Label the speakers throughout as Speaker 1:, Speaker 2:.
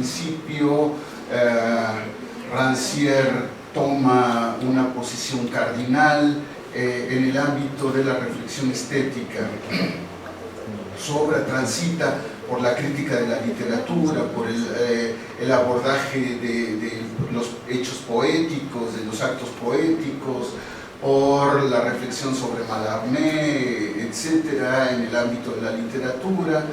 Speaker 1: principio, Rancière toma una posición cardinal en el ámbito de la reflexión estética. Su obra transita por la crítica de la literatura, por el abordaje de los hechos poéticos, de los actos poéticos, por la reflexión sobre Mallarmé, etcétera, en el ámbito de la literatura,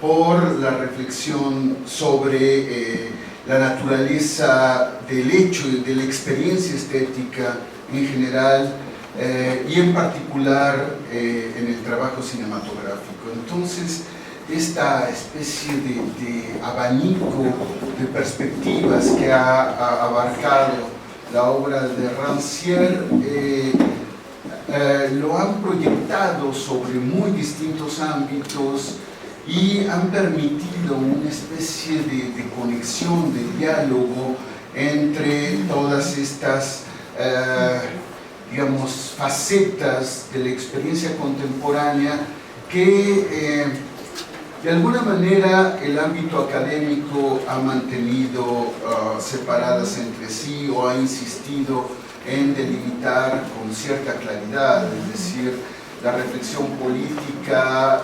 Speaker 1: por la reflexión sobre la naturaleza del hecho y de la experiencia estética en general, y en particular en el trabajo cinematográfico. Entonces, esta especie de abanico de perspectivas que ha abarcado la obra de Rancière lo han proyectado sobre muy distintos ámbitos y han permitido una especie de conexión, de diálogo entre todas estas digamos, facetas de la experiencia contemporánea que de alguna manera el ámbito académico ha mantenido separadas entre sí o ha insistido en delimitar con cierta claridad, es decir, la reflexión política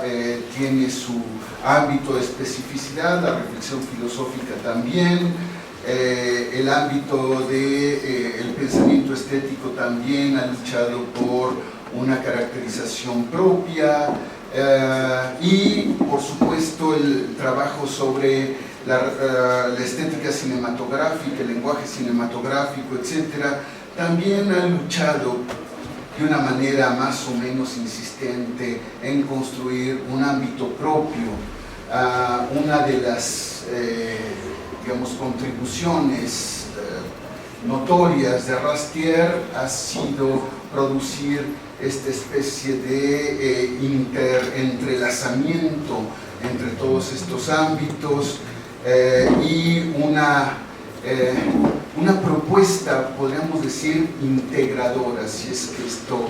Speaker 1: tiene su ámbito de especificidad, la reflexión filosófica también, el ámbito del pensamiento estético también ha luchado por una caracterización propia, y por supuesto el trabajo sobre la estética cinematográfica, el lenguaje cinematográfico, etcétera, también ha luchado de una manera más o menos insistente en construir un ámbito propio. Una de las digamos, contribuciones notorias de Rastier ha sido producir esta especie de entrelazamiento entre todos estos ámbitos y una propuesta, podríamos decir, integradora, si es que esto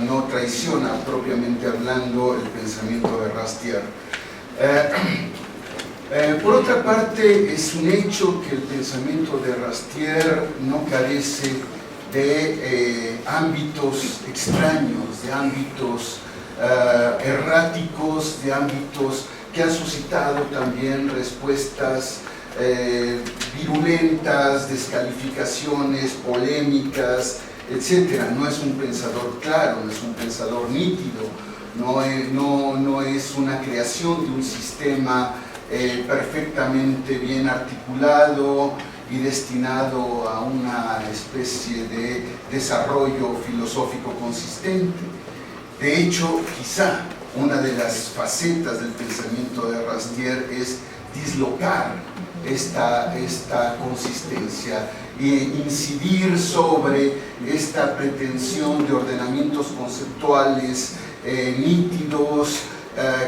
Speaker 1: no traiciona propiamente hablando el pensamiento de Rastier. Por otra parte, es un hecho que el pensamiento de Rastier no carece de ámbitos extraños, de ámbitos erráticos, de ámbitos que han suscitado también respuestas virulentas, descalificaciones, polémicas, etc. No es un pensador claro, no es un pensador nítido, no es una creación de un sistema perfectamente bien articulado y destinado a una especie de desarrollo filosófico consistente. De hecho, quizá una de las facetas del pensamiento de Rastier es dislocar esta consistencia e incidir sobre esta pretensión de ordenamientos conceptuales nítidos,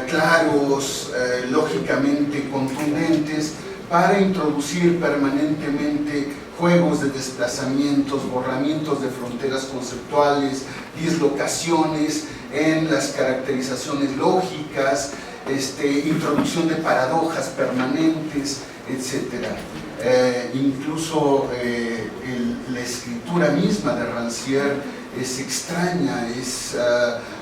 Speaker 1: claros, lógicamente contundentes, para introducir permanentemente juegos de desplazamientos, borramientos de fronteras conceptuales, dislocaciones en las caracterizaciones lógicas, introducción de paradojas permanentes, etc. Incluso la escritura misma de Rancière es extraña, es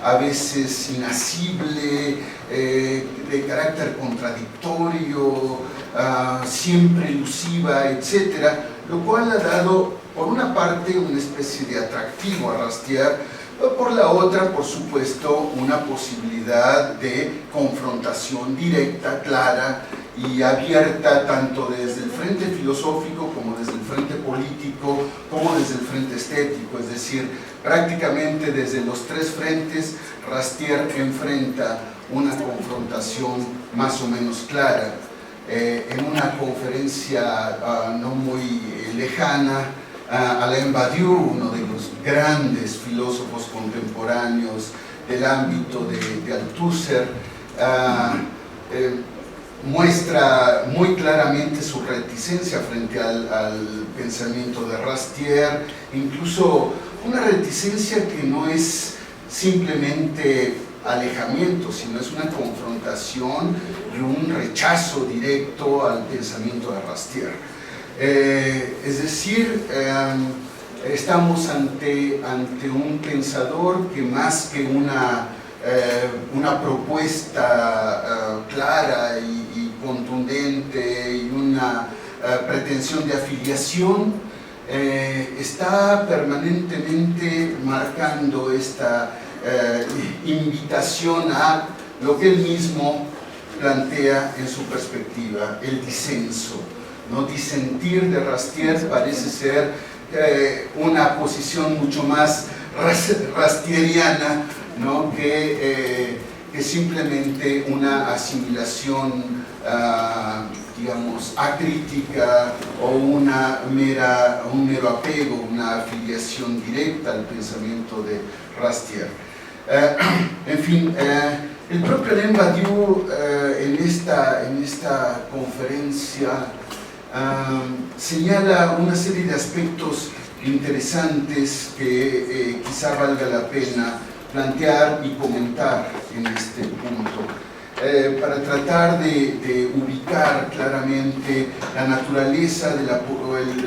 Speaker 1: a veces inasible, de carácter contradictorio, siempre elusiva, etc. Lo cual ha dado, por una parte, una especie de atractivo a Rastier, por la otra, por supuesto, una posibilidad de confrontación directa, clara y abierta, tanto desde el frente filosófico como desde el frente político, como desde el frente estético. Es decir, prácticamente desde los tres frentes, Rastier enfrenta una confrontación más o menos clara. En una conferencia no muy lejana, Alain Badiou, uno de los grandes filósofos contemporáneos del ámbito de Althusser, muestra muy claramente su reticencia frente al pensamiento de Rastier, incluso una reticencia que no es simplemente alejamiento, sino es una confrontación y un rechazo directo al pensamiento de Rastier. Es decir, estamos ante un pensador que más que una propuesta clara y contundente y una pretensión de afiliación, está permanentemente marcando esta invitación a lo que él mismo plantea en su perspectiva, el disenso, ¿no? Disentir de Rastier parece ser una posición mucho más rastieriana, ¿no? que simplemente una asimilación, digamos, acrítica o un mero apego, una afiliación directa al pensamiento de Rastier. En fin, el propio Alain Badiou en esta conferencia señala una serie de aspectos interesantes que quizá valga la pena plantear y comentar en este punto, para tratar de ubicar claramente la naturaleza de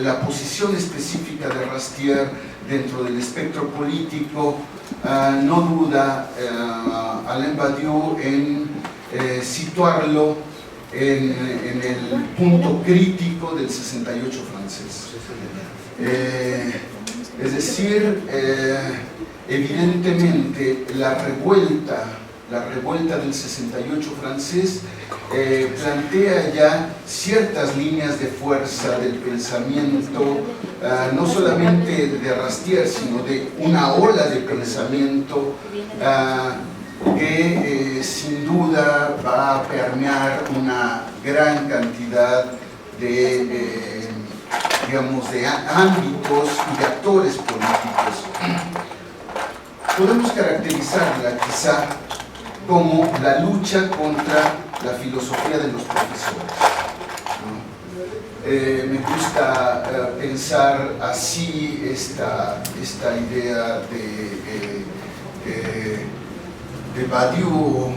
Speaker 1: la posición específica de Rastier dentro del espectro político. No duda Alain Badiou en situarlo en el punto crítico del 68 francés. Es decir, evidentemente la revuelta del 68 francés plantea ya ciertas líneas de fuerza del pensamiento, no solamente de Rastier, sino de una ola de pensamiento que sin duda va a permear una gran cantidad de, digamos, de ámbitos y de actores políticos. Podemos caracterizarla quizá como la lucha contra la filosofía de los profesores, ¿no? Me gusta pensar así esta idea de Badiou,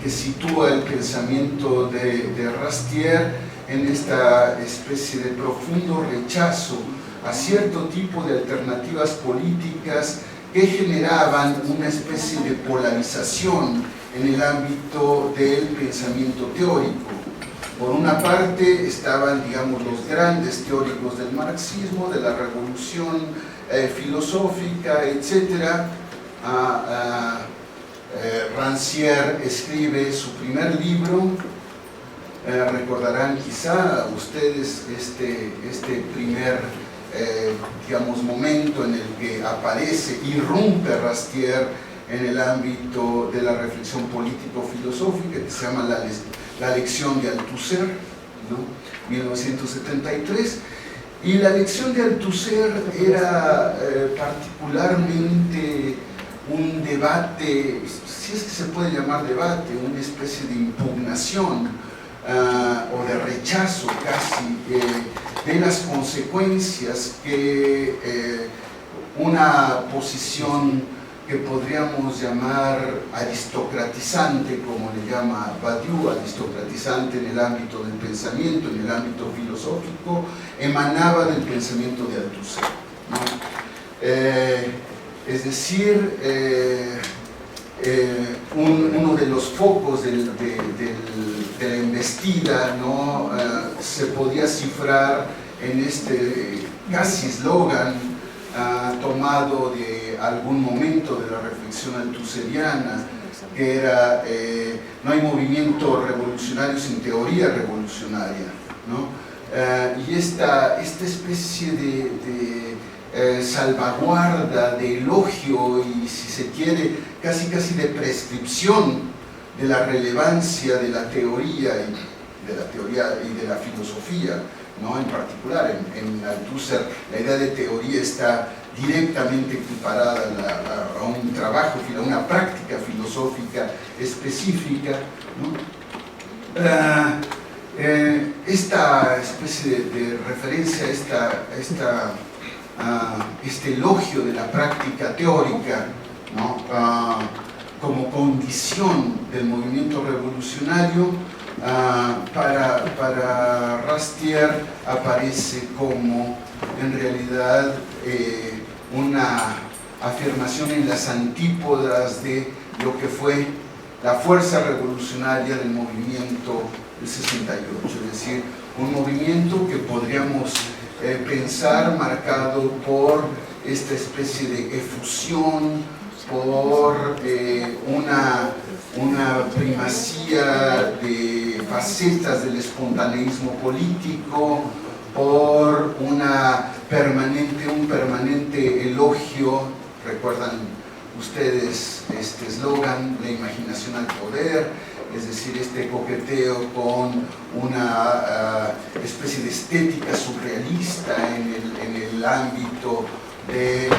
Speaker 1: que sitúa el pensamiento de Rastier en esta especie de profundo rechazo a cierto tipo de alternativas políticas que generaban una especie de polarización en el ámbito del pensamiento teórico. Por una parte estaban, digamos, los grandes teóricos del marxismo, de la revolución filosófica, etc. Rancière escribe su primer libro. Recordarán quizá ustedes este primer digamos, momento en el que aparece, irrumpe Rastier en el ámbito de la reflexión político-filosófica, que se llama la lección de Althusser, ¿no? 1973. Y la lección de Althusser era particularmente un debate, si es que se puede llamar debate, una especie de impugnación o de rechazo casi de las consecuencias que una posición que podríamos llamar aristocratizante, como le llama Badiou, aristocratizante en el ámbito del pensamiento, en el ámbito filosófico, emanaba del pensamiento de Althusser, ¿no? Es decir, uno de los focos de la embestida, ¿no? Se podía cifrar en este casi eslogan tomado de algún momento de la reflexión althusseriana, que era no hay movimiento revolucionario sin teoría revolucionaria, ¿no? Y esta especie de salvaguarda, de elogio y, si se quiere, casi de prescripción de la relevancia de la teoría y de la filosofía, ¿no? En particular, en Althusser, la idea de teoría está directamente equiparada a un trabajo, a una práctica filosófica específica, ¿no? Esta especie de referencia, este elogio de la práctica teórica, ¿no? como condición del movimiento revolucionario, para Rastier aparece como en realidad una afirmación en las antípodas de lo que fue la fuerza revolucionaria del movimiento del 68, es decir, un movimiento que podríamos pensar marcado por esta especie de efusión, por una primacía de facetas del espontaneísmo político, por un permanente elogio. ¿Recuerdan ustedes este eslogan, la imaginación al poder? Es decir, este coqueteo con una especie de estética surrealista en el ámbito de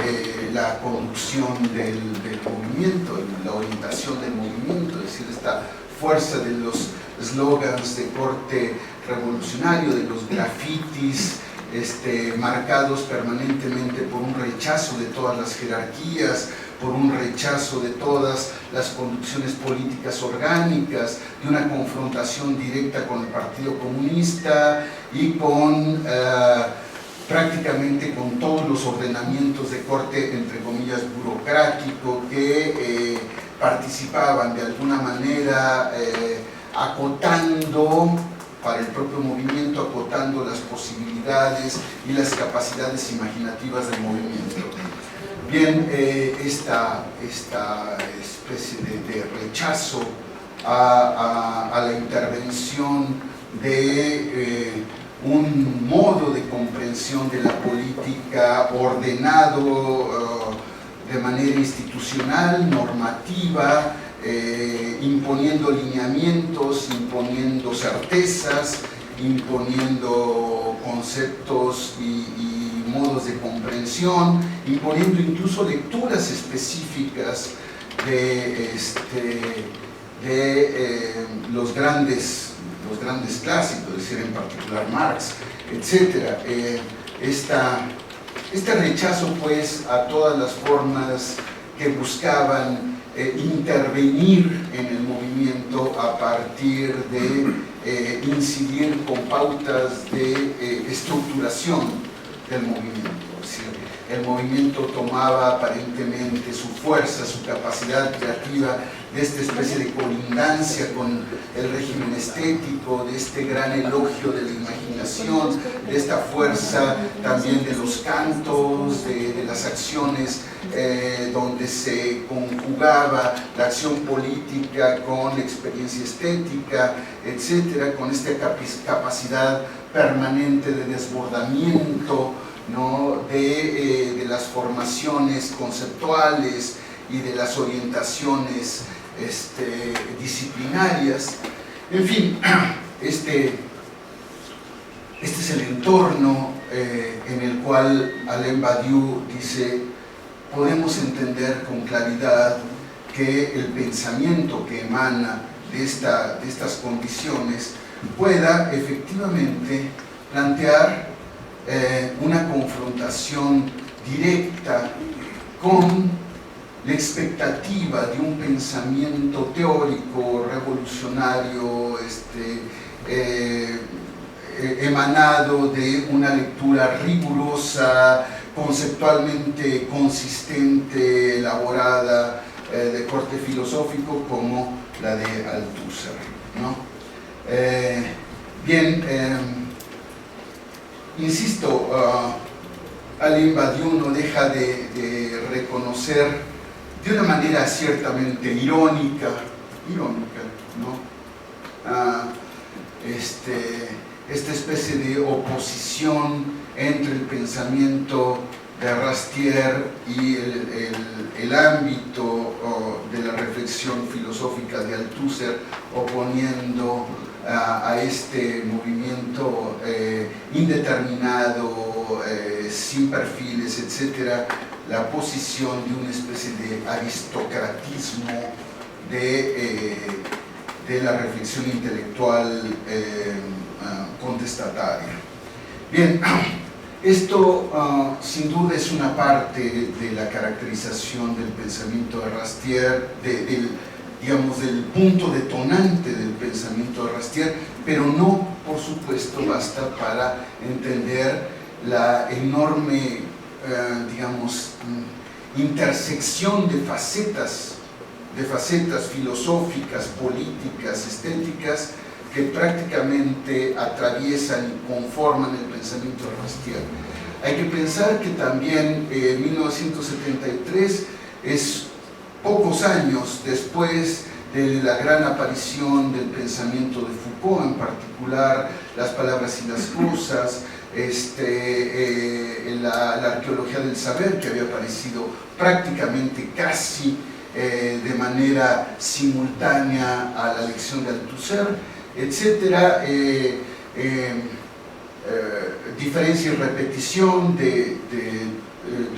Speaker 1: la conducción del movimiento, la orientación del movimiento, es decir, esta fuerza de los eslogans de corte revolucionario, de los grafitis marcados permanentemente por un rechazo de todas las jerarquías, por un rechazo de todas las conducciones políticas orgánicas, de una confrontación directa con el Partido Comunista y con prácticamente con todos los ordenamientos de corte, entre comillas, burocrático, que participaban de alguna manera acotando, para el propio movimiento, acotando las posibilidades y las capacidades imaginativas del movimiento. Bien, esta especie de rechazo a la intervención de un modo de comprensión de la política ordenado de manera institucional, normativa, imponiendo lineamientos, imponiendo certezas, imponiendo conceptos y modos de comprensión, imponiendo incluso lecturas específicas de los grandes clásicos, es decir, en particular Marx, etc. Este rechazo, pues, a todas las formas que buscaban intervenir en el movimiento a partir de incidir con pautas de estructuración del movimiento. Es decir, el movimiento tomaba aparentemente su fuerza, su capacidad creativa de esta especie de colindancia con el régimen estético, de este gran elogio de la imaginación, de esta fuerza también de los cantos, de las acciones donde se conjugaba la acción política con la experiencia estética, etcétera, con esta capacidad permanente de desbordamiento, ¿no?, de las formaciones conceptuales y de las orientaciones disciplinarias. En fin, este es el entorno en el cual Alain Badiou dice: podemos entender con claridad que el pensamiento que emana de estas condiciones pueda efectivamente plantear una confrontación directa con la expectativa de un pensamiento teórico, revolucionario, emanado de una lectura rigurosa, conceptualmente consistente, elaborada, de corte filosófico, como la de Althusser, ¿no? Insisto, Alain Badiou no deja de reconocer de una manera ciertamente irónica, ¿no?, esta especie de oposición entre el pensamiento de Rastier y el ámbito de la reflexión filosófica de Althusser, oponiendo a este movimiento indeterminado, sin perfiles, etcétera, la posición de una especie de aristocratismo de la reflexión intelectual contestataria. Bien, Esto sin duda es una parte de la caracterización del pensamiento de Rastier, digamos, del punto detonante del pensamiento de Rastier, pero no, por supuesto, basta para entender la enorme, digamos, intersección de facetas filosóficas, políticas, estéticas, que prácticamente atraviesan y conforman el pensamiento de Rastier. Hay que pensar que también 1973 es pocos años después de la gran aparición del pensamiento de Foucault, en particular Las palabras y las cosas, la arqueología del saber, que había aparecido prácticamente casi de manera simultánea a la lección de Althusser, etcétera, diferencia y repetición de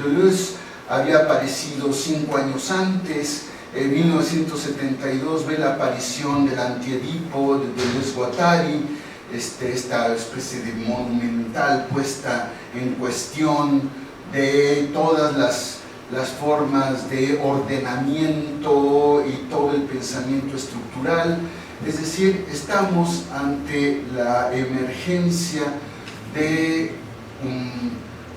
Speaker 1: Deleuze había aparecido 5 años antes. En 1972 ve la aparición del Antiedipo de Deleuze-Guattari, esta especie de monumental puesta en cuestión de todas las formas de ordenamiento y todo el pensamiento estructural. Es decir, estamos ante la emergencia de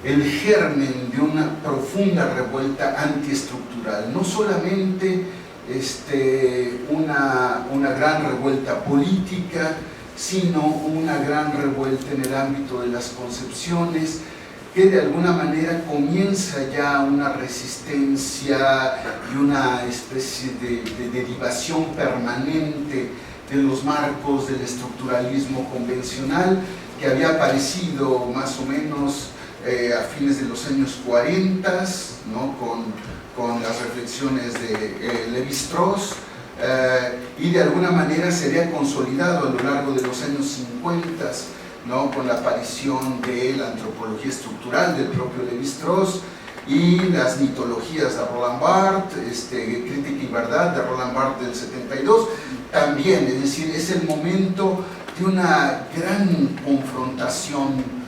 Speaker 1: el germen de una profunda revuelta antiestructural, no solamente una gran revuelta política, sino una gran revuelta en el ámbito de las concepciones, que de alguna manera comienza ya una resistencia y una especie de derivación permanente de los marcos del estructuralismo convencional, que había aparecido más o menos a fines de los años 40, ¿no? con las reflexiones de Lévi-Strauss, y de alguna manera se había consolidado a lo largo de los años 50, ¿no? Con la aparición de la antropología estructural del propio Lévi-Strauss y las mitologías de Roland Barthes, Crítica y Verdad de Roland Barthes del 72, también, es decir, es el momento de una gran confrontación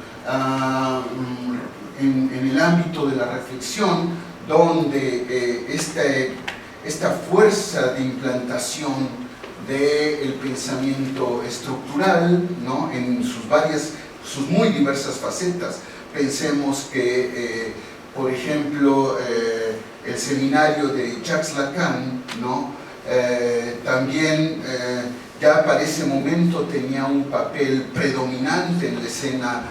Speaker 1: en el ámbito de la reflexión, donde esta fuerza de implantación del pensamiento estructural, ¿no? En sus muy diversas facetas. Pensemos que, por ejemplo, el seminario de Jacques Lacan, ¿no? También ya para ese momento tenía un papel predominante en la escena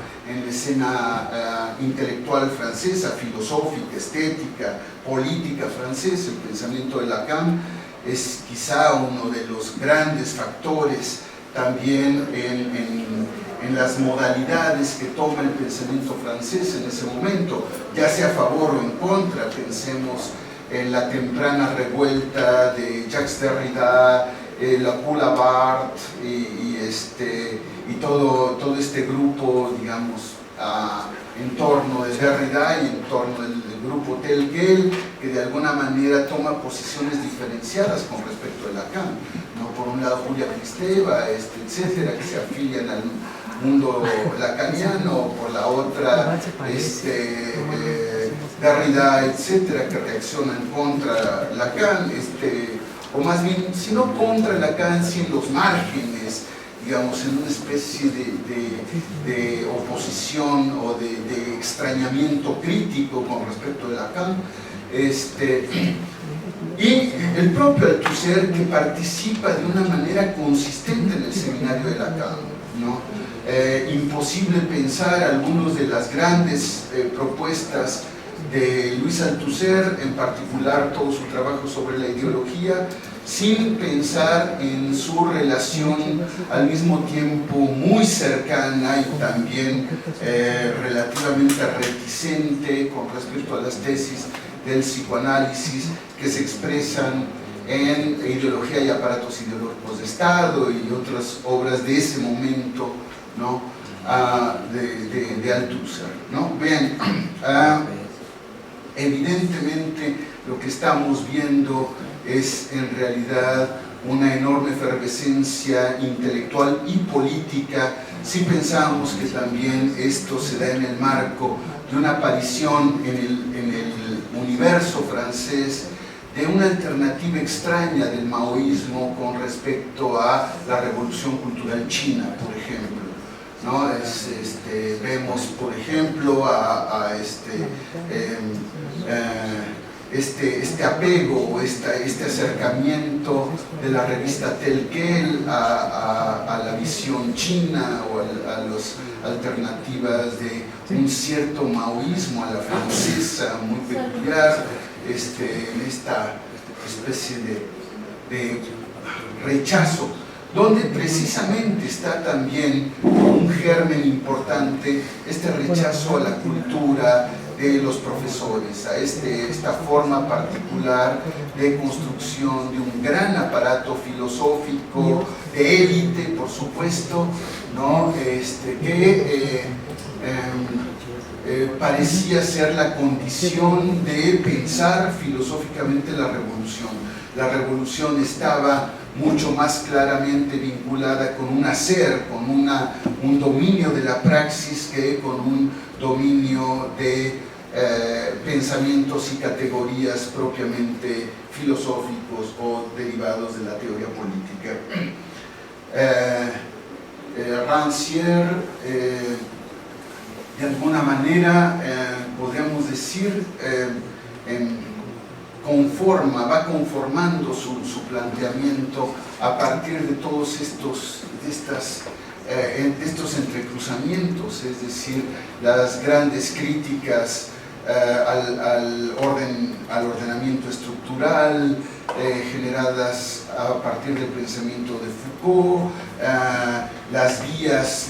Speaker 1: intelectual francesa, filosófica, estética, política francesa. El pensamiento de Lacan es quizá uno de los grandes factores también en las modalidades que toma el pensamiento francés en ese momento, ya sea a favor o en contra. Pensemos en la temprana revuelta de Jacques Derrida, la Pula Barthes y todo este grupo, digamos, en torno de Derrida y en torno del grupo Telquel, que de alguna manera toma posiciones diferenciadas con respecto a Lacan, ¿no? Por un lado Julia Kristeva, etcétera, que se afilian al mundo lacaniano, por la otra Derrida, etcétera, que reaccionan contra Lacan, o más bien, si no contra Lacan, si en los márgenes, digamos, en una especie de oposición o de extrañamiento crítico con respecto a Lacan, y el propio Althusser, que participa de una manera consistente en el seminario de Lacan, ¿no? Imposible pensar algunas de las grandes propuestas de Louis Althusser, en particular todo su trabajo sobre la ideología, sin pensar en su relación al mismo tiempo muy cercana y también relativamente reticente con respecto a las tesis del psicoanálisis que se expresan en Ideología y aparatos ideológicos de Estado y otras obras de ese momento, ¿no? de Althusser, ¿no? Bien, evidentemente lo que estamos viendo es en realidad una enorme efervescencia intelectual y política, si pensamos que también esto se da en el marco de una aparición en el universo francés de una alternativa extraña del maoísmo con respecto a la revolución cultural china, por ejemplo, ¿no? Vemos, por ejemplo, este apego o este acercamiento de la revista Tel Quel a la visión china o a las alternativas de un cierto maoísmo a la francesa muy peculiar, en esta especie de rechazo, donde precisamente está también un germen importante este rechazo a la cultura de los profesores, a esta forma particular de construcción de un gran aparato filosófico de élite, por supuesto, ¿no? Que parecía ser la condición de pensar filosóficamente la revolución. La revolución estaba mucho más claramente vinculada con un hacer, con un dominio de la praxis que con un dominio de pensamientos y categorías propiamente filosóficos o derivados de la teoría política. Rancière, de alguna manera, podríamos decir, va conformando su planteamiento a partir de todos estos entrecruzamientos, es decir, las grandes críticas al ordenamiento estructural generadas a partir del pensamiento de Foucault, las vías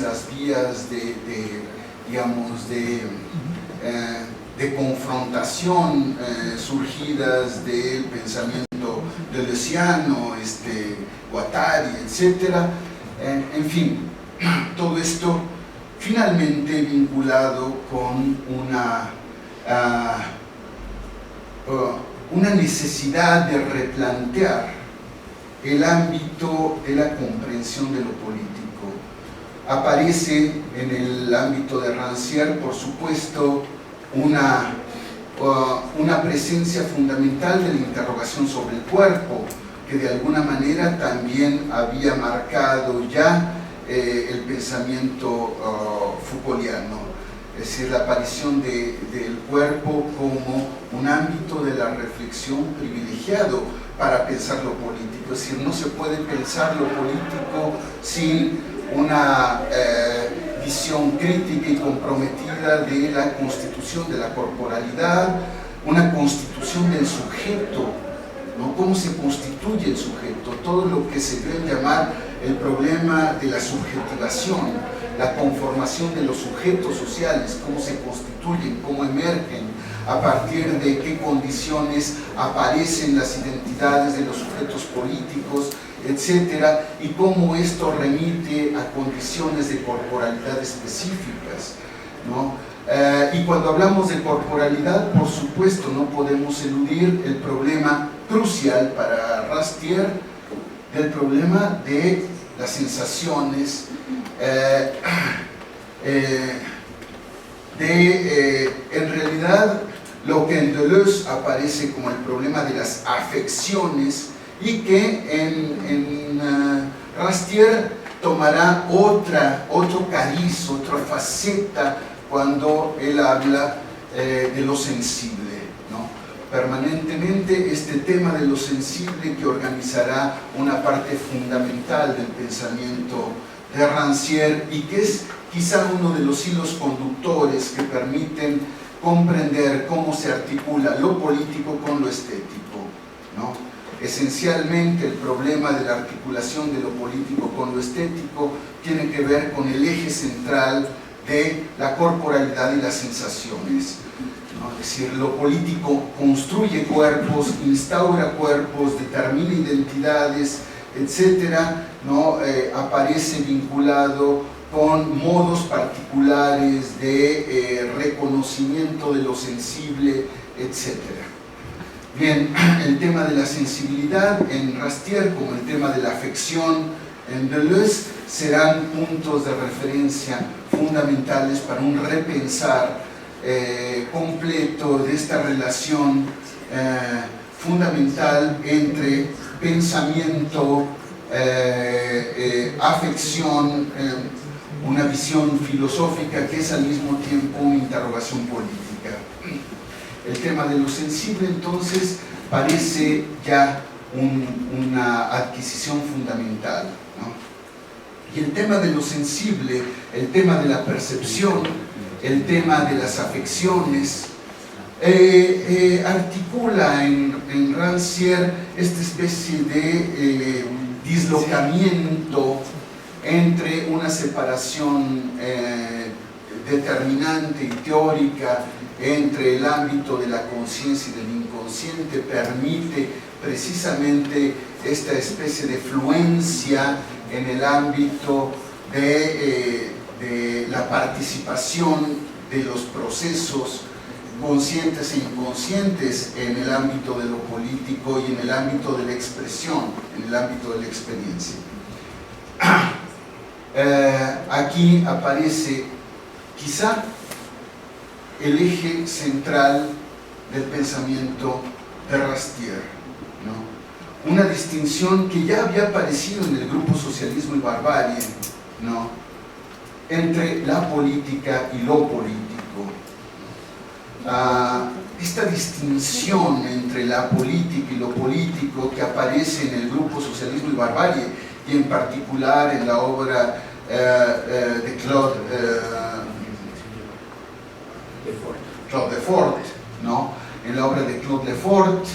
Speaker 1: de confrontación surgidas del pensamiento de Leciano, Guattari, etc. En fin, todo esto finalmente vinculado con una necesidad de replantear el ámbito de la comprensión de lo político. Aparece en el ámbito de Rancière, por supuesto, una presencia fundamental de la interrogación sobre el cuerpo, que de alguna manera también había marcado ya el pensamiento Foucaultiano, es decir, la aparición del cuerpo como un ámbito de la reflexión privilegiado para pensar lo político. Es decir, no se puede pensar lo político sin una visión crítica y comprometida de la constitución de la corporalidad, una constitución del sujeto, ¿no? ¿Cómo se constituye el sujeto? Todo lo que se debe llamar el problema de la subjetivación, la conformación de los sujetos sociales, cómo se constituyen, cómo emergen, a partir de qué condiciones aparecen las identidades de los sujetos políticos, etcétera, y cómo esto remite a condiciones de corporalidad específicas, ¿no? Y cuando hablamos de corporalidad, por supuesto, no podemos eludir el problema crucial para Rancière del problema de las sensaciones, en realidad lo que en Deleuze aparece como el problema de las afecciones, y que en Rancière tomará otro cariz, otra faceta cuando él habla de lo sensible, ¿no? Permanentemente este tema de lo sensible que organizará una parte fundamental del pensamiento de Rancière y que es quizá uno de los hilos conductores que permiten comprender cómo se articula lo político con lo estético, ¿no? Esencialmente el problema de la articulación de lo político con lo estético tiene que ver con el eje central de la corporalidad y las sensaciones, ¿no? Es decir, lo político construye cuerpos, instaura cuerpos, determina identidades, etcétera, ¿no? Aparece vinculado con modos particulares de reconocimiento de lo sensible, etcétera. Bien, el tema de la sensibilidad en Rastier, como el tema de la afección en Deleuze, serán puntos de referencia fundamentales para un repensar completo de esta relación fundamental entre pensamiento, afección, una visión filosófica que es al mismo tiempo una interrogación política. El tema de lo sensible, entonces, parece ya una adquisición fundamental, ¿no? Y el tema de lo sensible, el tema de la percepción, el tema de las afecciones, articula en Rancière esta especie de dislocamiento entre una separación determinante y teórica entre el ámbito de la conciencia y del inconsciente, permite precisamente esta especie de fluencia en el ámbito de la participación de los procesos conscientes e inconscientes en el ámbito de lo político y en el ámbito de la expresión, en el ámbito de la experiencia. Aquí aparece quizá el eje central del pensamiento de Rastier, ¿no? Una distinción que ya había aparecido en el grupo Socialismo y Barbarie, ¿no? Entre la política y lo político. Esta distinción entre la política y lo político que aparece en el grupo Socialismo y Barbarie, y en particular en la obra de Claude Lefort, ¿no? En la obra de Claude Lefort,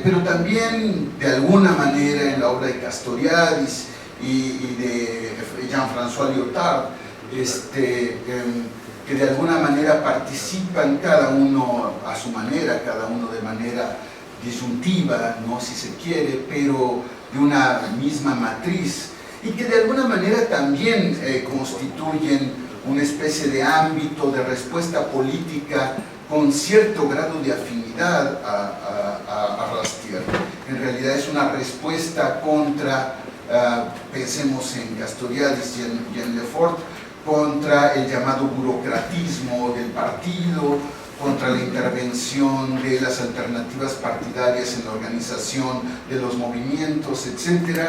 Speaker 1: pero también de alguna manera en la obra de Castoriadis y de Jean-François Lyotard, que de alguna manera participan cada uno a su manera, cada uno de manera disyuntiva, ¿no? Si se quiere, pero de una misma matriz, y que de alguna manera también constituyen una especie de ámbito de respuesta política con cierto grado de afinidad a Rastier. En realidad es una respuesta contra, pensemos en Castoriadis y en Lefort, contra el llamado burocratismo del partido, contra la intervención de las alternativas partidarias en la organización de los movimientos, etc.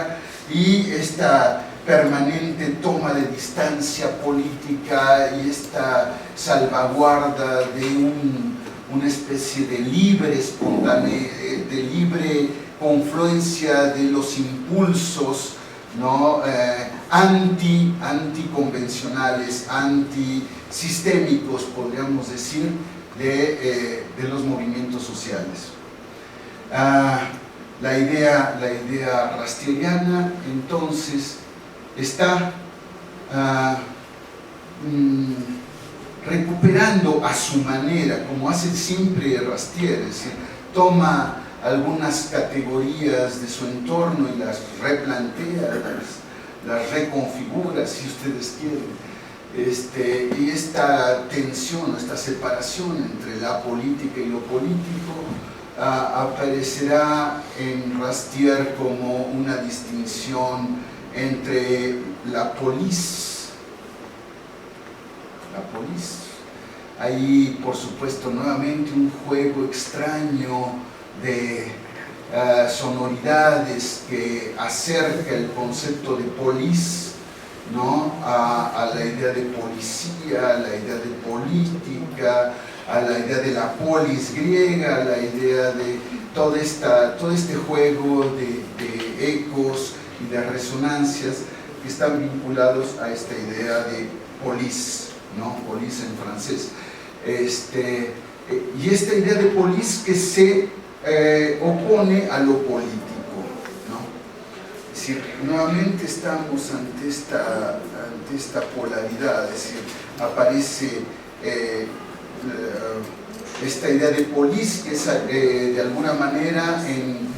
Speaker 1: Y esta permanente toma de distancia política y esta salvaguarda de una especie de libre de libre confluencia de los impulsos, ¿no? Anticonvencionales, antisistémicos, podríamos decir, de los movimientos sociales. La idea rastieriana, entonces, está recuperando a su manera, como hace siempre Rastier, es decir, toma algunas categorías de su entorno y las replantea, las reconfigura, si ustedes quieren. Y esta tensión, esta separación entre la política y lo político aparecerá en Rastier como una distinción entre la polis. Ahí, por supuesto, nuevamente un juego extraño de sonoridades que acerca el concepto de polis, ¿no? a la idea de policía, a la idea de política, a la idea de la polis griega, a la idea de todo este juego de ecos y de resonancias que están vinculados a esta idea de polis, ¿no? Polis en francés. Y esta idea de polis que se opone a lo político, ¿no? Es decir, nuevamente estamos ante esta polaridad, es decir, aparece esta idea de polis que es de alguna manera en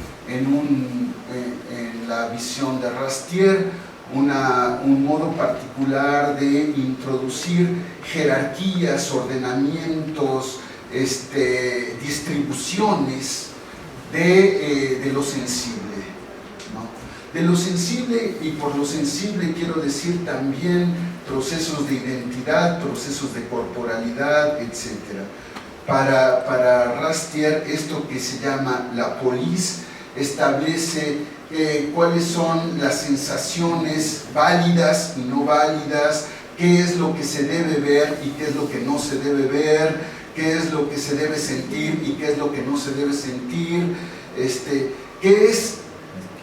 Speaker 1: la visión de Rastier un modo particular de introducir jerarquías, ordenamientos, distribuciones de lo sensible, ¿no? De lo sensible, y por lo sensible quiero decir también procesos de identidad, procesos de corporalidad, etc. Para Rastier, esto que se llama la polis establece cuáles son las sensaciones válidas y no válidas, qué es lo que se debe ver y qué es lo que no se debe ver, qué es lo que se debe sentir y qué es lo que no se debe sentir, qué es,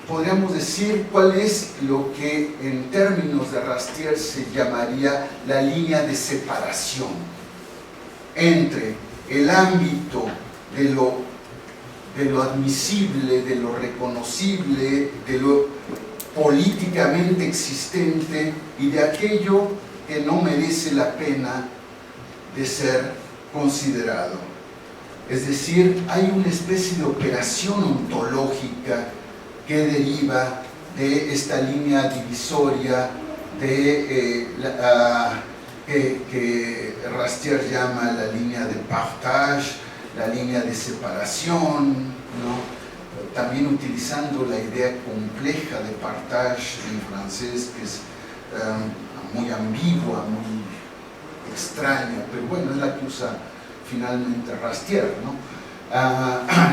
Speaker 1: podríamos decir, cuál es lo que en términos de Rastier se llamaría la línea de separación entre el ámbito de lo admisible, de lo reconocible, de lo políticamente existente y de aquello que no merece la pena de ser considerado. Es decir, hay una especie de operación ontológica que deriva de esta línea divisoria que Rastier llama la línea de partage, la línea de separación, ¿no? También utilizando la idea compleja de partage en francés, que es muy ambigua, muy extraña, pero bueno, es la que usa finalmente Rastier, ¿no?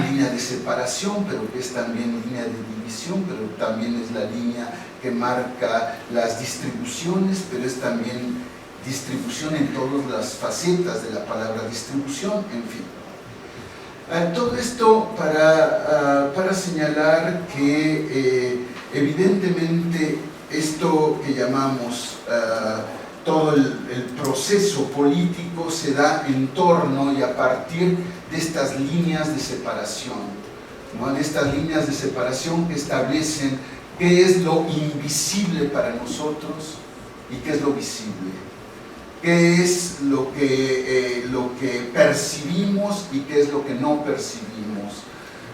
Speaker 1: Línea de separación, pero que es también línea de división, pero también es la línea que marca las distribuciones, pero es también distribución en todas las facetas de la palabra distribución, en fin. Todo esto para señalar que evidentemente esto que llamamos todo el proceso político se da en torno y a partir de estas líneas de separación, ¿no? De estas líneas de separación que establecen qué es lo invisible para nosotros y qué es lo visible, qué es lo que percibimos y qué es lo que no percibimos,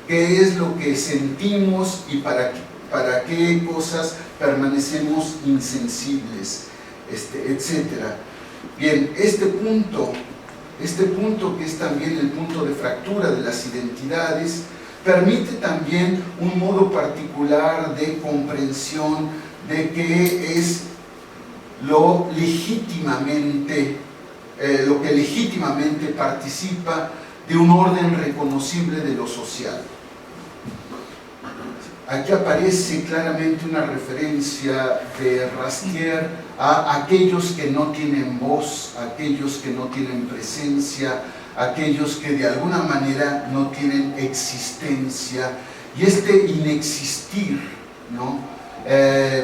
Speaker 1: qué es lo que sentimos y para qué cosas permanecemos insensibles, etcétera. Bien, este punto que es también el punto de fractura de las identidades, permite también un modo particular de comprensión de qué es lo que legítimamente participa de un orden reconocible de lo social. Aquí aparece claramente una referencia de Rastier a aquellos que no tienen voz, aquellos que no tienen presencia, aquellos que de alguna manera no tienen existencia, y este inexistir, ¿no?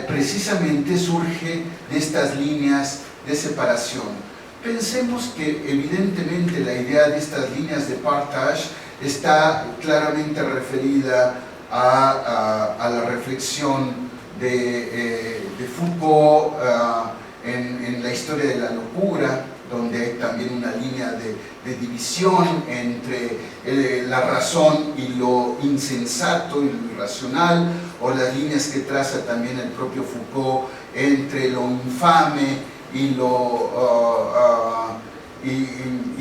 Speaker 1: Precisamente surge de estas líneas de separación. Pensemos que evidentemente la idea de estas líneas de partage está claramente referida a la reflexión de Foucault en la historia de la locura, donde hay también una línea de división entre la razón y lo insensato y lo irracional, o las líneas que traza también el propio Foucault entre lo infame y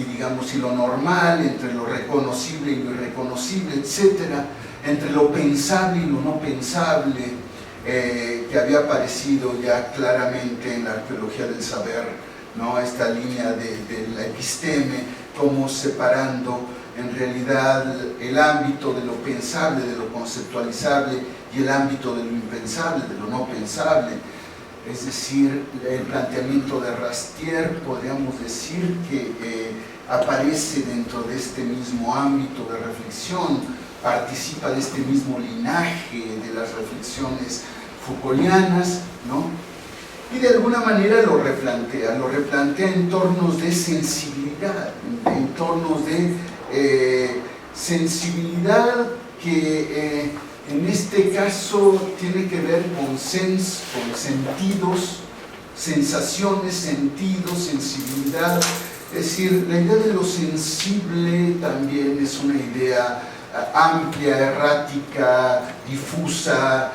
Speaker 1: digamos, y lo normal, entre lo reconocible y lo irreconocible, etcétera, entre lo pensable y lo no pensable, que había aparecido ya claramente en la arqueología del saber, ¿no? Esta línea de la episteme, como separando en realidad el ámbito de lo pensable, de lo conceptualizable, y el ámbito de lo impensable, de lo no pensable. Es decir, el planteamiento de Rastier, podríamos decir que aparece dentro de este mismo ámbito de reflexión, participa de este mismo linaje de las reflexiones Foucaultianas, ¿no? Y de alguna manera lo replantea en tornos de sensibilidad, en tornos de sensibilidad que en este caso tiene que ver con sentidos, sensaciones, sentidos, sensibilidad. Es decir, la idea de lo sensible también es una idea amplia, errática, difusa,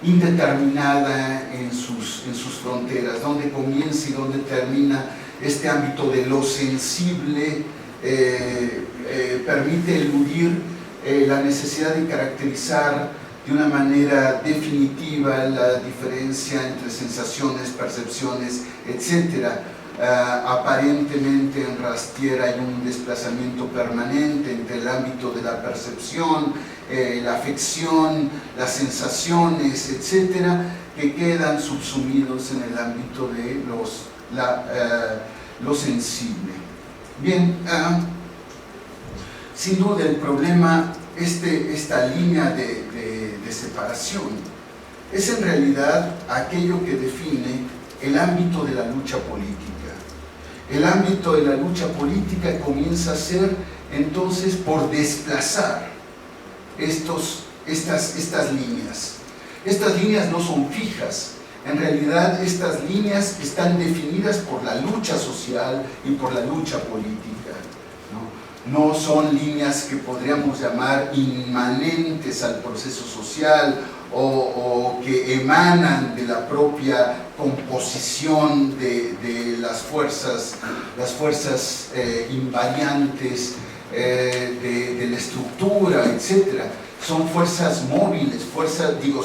Speaker 1: indeterminada en sus fronteras, dónde comienza y dónde termina este ámbito de lo sensible, permite eludir la necesidad de caracterizar de una manera definitiva la diferencia entre sensaciones, percepciones, etc. Aparentemente en Rastier hay un desplazamiento permanente entre el ámbito de la percepción, la afección, las sensaciones, etc., que quedan subsumidos en el ámbito de lo sensible. Bien, sin duda el problema, esta línea de separación, es en realidad aquello que define el ámbito de la lucha política. El ámbito de la lucha política comienza a ser entonces por desplazar estas líneas. Estas líneas no son fijas, en realidad estas líneas están definidas por la lucha social y por la lucha política, ¿no? No son líneas que podríamos llamar inmanentes al proceso social o que emanan de la propia composición de las fuerzas invariantes de la estructura, etc. Son fuerzas móviles,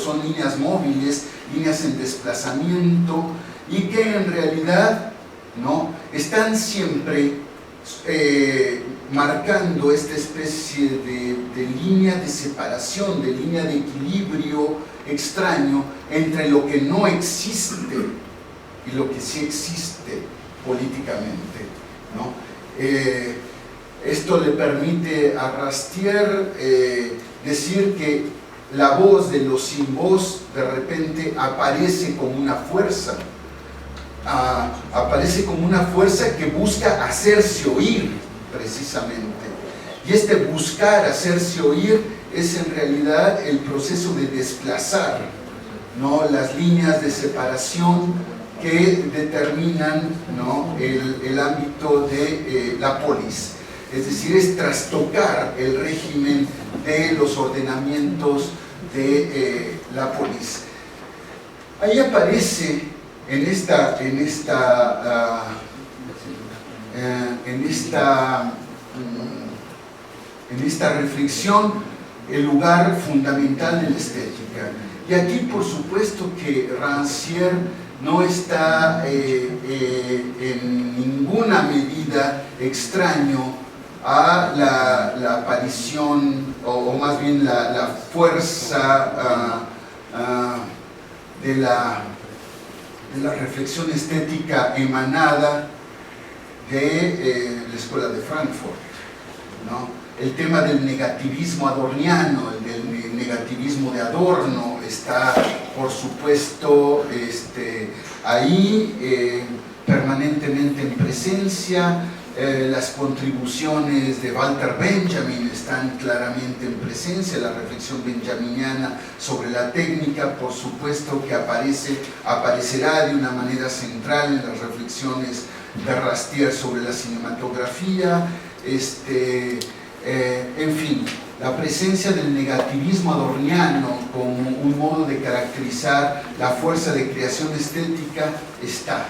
Speaker 1: son líneas móviles, líneas en desplazamiento, y que en realidad, ¿no?, están siempre marcando esta especie de línea de separación, de línea de equilibrio extraño entre lo que no existe y lo que sí existe políticamente, ¿no? Esto le permite a Rastier decir que la voz de los sin voz de repente aparece como una fuerza, que busca hacerse oír precisamente. Y este buscar hacerse oír es en realidad el proceso de desplazar, ¿no?, las líneas de separación que determinan, ¿no?, el ámbito de la polis. Es decir, es trastocar el régimen de los ordenamientos de la polis. Ahí aparece en esta reflexión el lugar fundamental de la estética. Y aquí, por supuesto, que Rancière no está en ninguna medida extraño a la aparición, o más bien la fuerza de la reflexión estética emanada de la Escuela de Frankfurt, ¿no? El tema del negativismo adorniano, el del negativismo de Adorno, está, por supuesto, ahí permanentemente en presencia. Las contribuciones de Walter Benjamin están claramente en presencia. La reflexión benjaminiana sobre la técnica, por supuesto que aparecerá de una manera central en las reflexiones de Rastier sobre la cinematografía. En fin, la presencia del negativismo adorniano como un modo de caracterizar la fuerza de creación estética está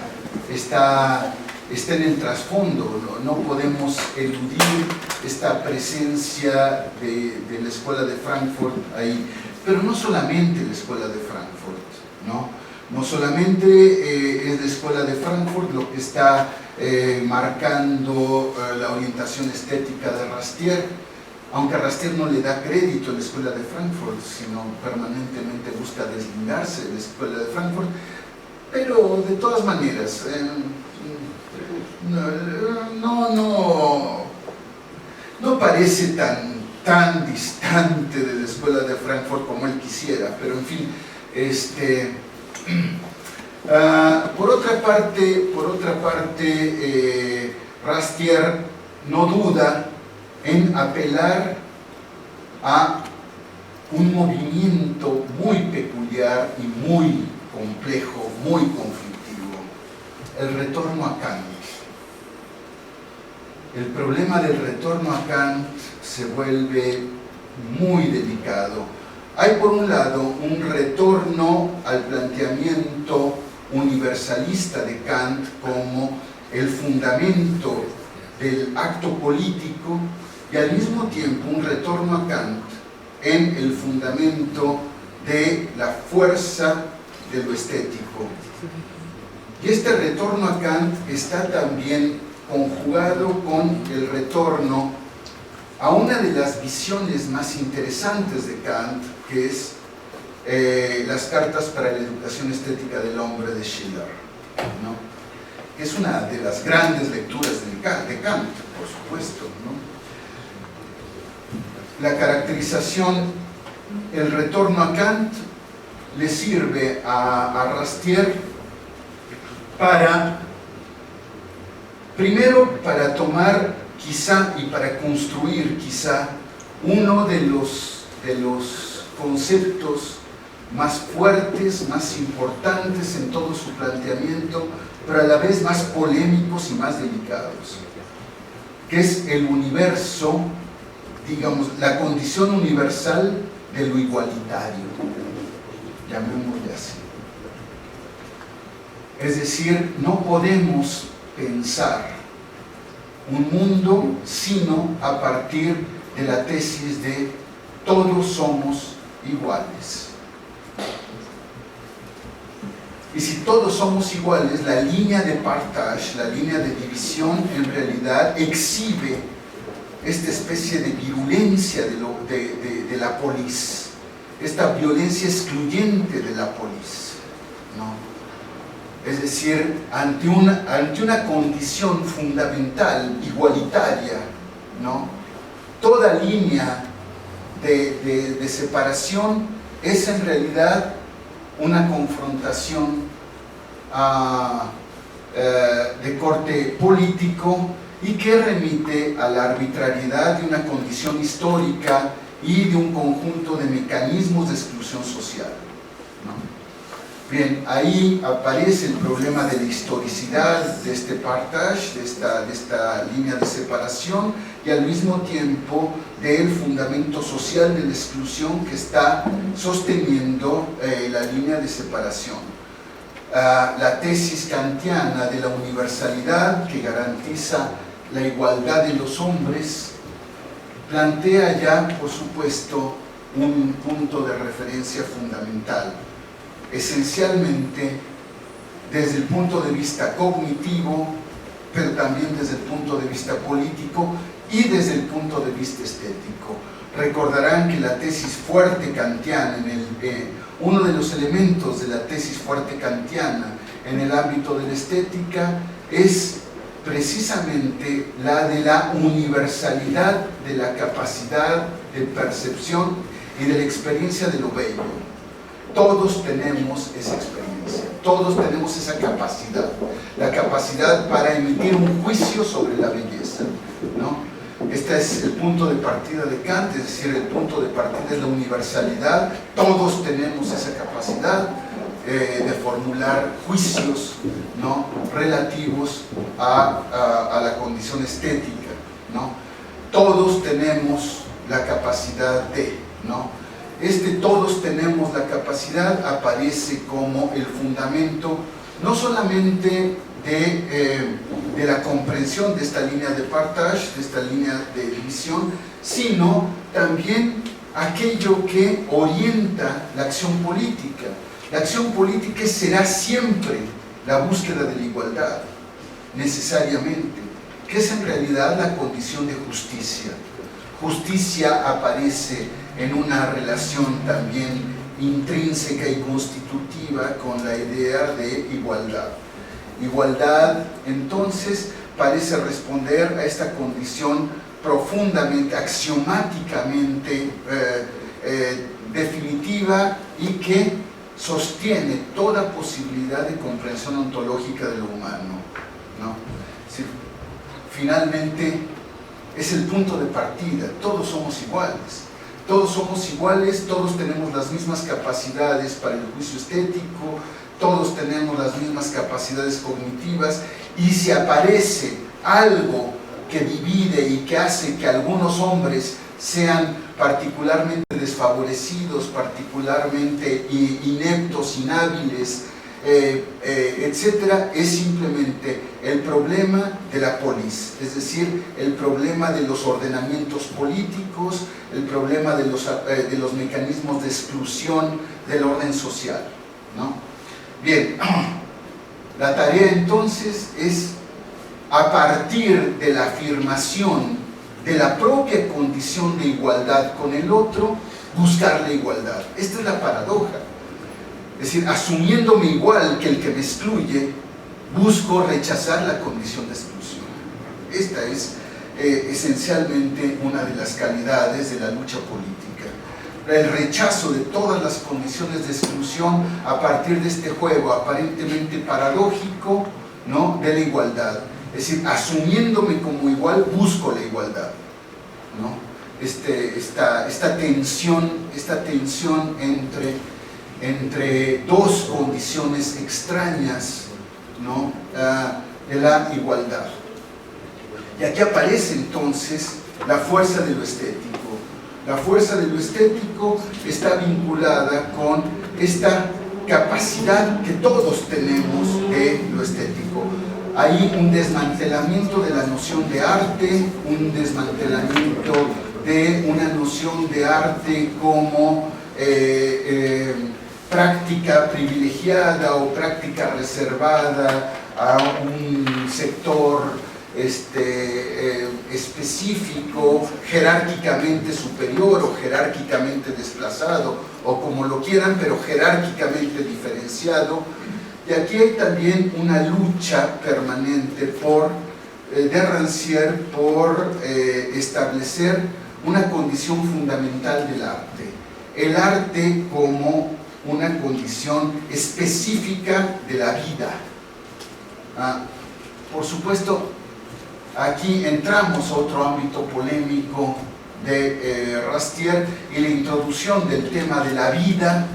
Speaker 1: en el trasfondo. No podemos eludir esta presencia de la Escuela de Frankfurt ahí, pero no solamente la Escuela de Frankfurt, no solamente es la Escuela de Frankfurt lo que está marcando la orientación estética de Rastier, aunque Rastier no le da crédito a la Escuela de Frankfurt, sino permanentemente busca deslindarse de la Escuela de Frankfurt, pero de todas maneras no parece tan distante de la Escuela de Frankfurt como él quisiera, pero en fin, por otra parte, Rastier no duda en apelar a un movimiento muy peculiar y muy complejo, muy conflictivo: el retorno a Kant. El problema del retorno a Kant se vuelve muy delicado. Hay, por un lado, un retorno al planteamiento universalista de Kant como el fundamento del acto político y al mismo tiempo un retorno a Kant en el fundamento de la fuerza de lo estético. Y este retorno a Kant está también conjugado con el retorno a una de las visiones más interesantes de Kant, que es las cartas para la educación estética del hombre de Schiller, ¿no? Es una de las grandes lecturas de Kant, por supuesto, ¿no? La caracterización, el retorno a Kant, le sirve a Rastier primero para tomar quizá y para construir quizá uno de los conceptos más fuertes, más importantes en todo su planteamiento, pero a la vez más polémicos y más delicados, que es el universo, digamos, la condición universal de lo igualitario, llamémosle así. Es decir, no podemos pensar un mundo sino a partir de la tesis de todos somos iguales. Y si todos somos iguales, la línea de partage, la línea de división, en realidad exhibe esta especie de virulencia de la polis, esta violencia excluyente de la polis, ¿no? Es decir, ante una condición fundamental, igualitaria, ¿no? Toda línea de separación es en realidad una confrontación de corte político y que remite a la arbitrariedad de una condición histórica y de un conjunto de mecanismos de exclusión social, ¿no? Bien, ahí aparece el problema de la historicidad de este partage, de esta línea de separación, y al mismo tiempo del fundamento social de la exclusión que está sosteniendo la línea de separación. La tesis kantiana de la universalidad que garantiza la igualdad de los hombres plantea ya, por supuesto, un punto de referencia fundamental, esencialmente desde el punto de vista cognitivo, pero también desde el punto de vista político y desde el punto de vista estético. Recordarán que la tesis fuerte kantiana, uno de los elementos de la tesis fuerte kantiana en el ámbito de la estética es precisamente la de la universalidad de la capacidad de percepción y de la experiencia de lo bello. Todos tenemos esa experiencia, todos tenemos esa capacidad, la capacidad para emitir un juicio sobre la belleza, ¿no? Este es el punto de partida de Kant, es decir, el punto de partida es la universalidad. Todos tenemos esa capacidad de formular juicios, ¿no?, relativos a la condición estética, ¿no? Todos tenemos la capacidad de, ¿no? Todos tenemos la capacidad aparece como el fundamento no solamente de la comprensión de esta línea de partage, de esta línea de división, sino también aquello que orienta la acción política. La acción política será siempre la búsqueda de la igualdad, necesariamente, que es en realidad la condición de justicia. Justicia aparece en una relación también intrínseca y constitutiva con la idea de igualdad. Igualdad, entonces, parece responder a esta condición profundamente, axiomáticamente definitiva y que sostiene toda posibilidad de comprensión ontológica de lo humano, ¿no? Sí, finalmente, es el punto de partida. Todos somos iguales. Todos somos iguales, todos tenemos las mismas capacidades para el juicio estético, todos tenemos las mismas capacidades cognitivas, y si aparece algo que divide y que hace que algunos hombres sean particularmente desfavorecidos, particularmente ineptos, inhábiles, etcétera, es simplemente el problema de la polis, es decir, el problema de los ordenamientos políticos, el problema de los mecanismos de exclusión del orden social, ¿no? Bien, la tarea entonces es, a partir de la afirmación de la propia condición de igualdad con el otro, buscar la igualdad. Esta es la paradoja. Es decir, asumiéndome igual que el que me excluye, busco rechazar la condición de exclusión. Esta es esencialmente una de las calidades de la lucha política. El rechazo de todas las condiciones de exclusión a partir de este juego aparentemente paradójico, ¿no?, de la igualdad. Es decir, asumiéndome como igual, busco la igualdad, ¿no? Esta tensión entre dos condiciones extrañas, ¿no?, de la igualdad. Y aquí aparece entonces la fuerza de lo estético. La fuerza de lo estético está vinculada con esta capacidad que todos tenemos de lo estético. Hay un desmantelamiento de la noción de arte, un desmantelamiento de una noción de arte como práctica privilegiada o práctica reservada a un sector específico, jerárquicamente superior o jerárquicamente desplazado, o como lo quieran, pero jerárquicamente diferenciado. Y aquí hay también una lucha permanente de Rancière por establecer una condición fundamental del arte. El arte como una condición específica de la vida. Por supuesto, aquí entramos a otro ámbito polémico de Rancière, y la introducción del tema de la vida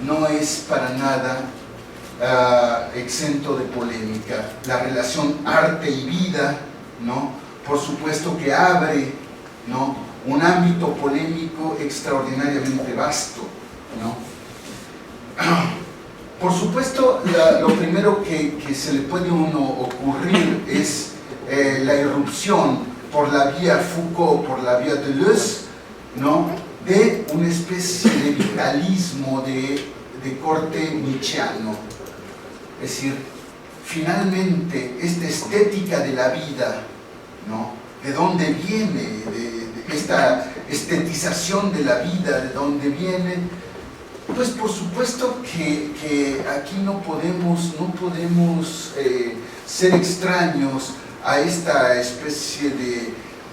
Speaker 1: no es para nada exento de polémica. La relación arte y vida, ¿no?, por supuesto que abre, ¿no?, un ámbito polémico extraordinariamente vasto, ¿no? Por supuesto, lo primero que se le puede a uno ocurrir es la irrupción por la vía Foucault, por la vía Deleuze, ¿no?, de una especie de vitalismo de corte nietzscheano. Es decir, finalmente esta estética de la vida, ¿no?, ¿de dónde viene? De esta estetización de la vida, ¿de dónde viene? Pues por supuesto que aquí no podemos ser extraños a esta especie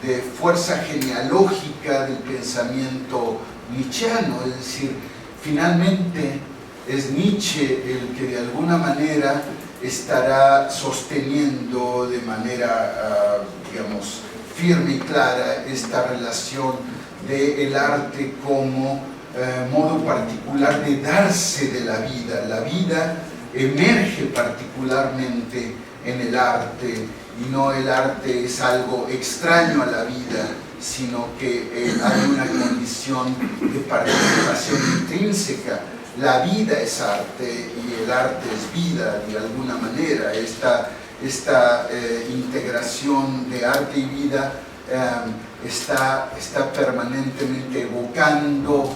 Speaker 1: de fuerza genealógica del pensamiento nietzscheano. Es decir, finalmente es Nietzsche el que de alguna manera estará sosteniendo de manera, digamos, firme y clara esta relación del arte como modo particular de darse de la vida. La vida emerge particularmente en el arte, y no el arte es algo extraño a la vida, sino que hay una condición de participación intrínseca. La vida es arte y el arte es vida, de alguna manera. Esta integración de arte y vida está permanentemente evocando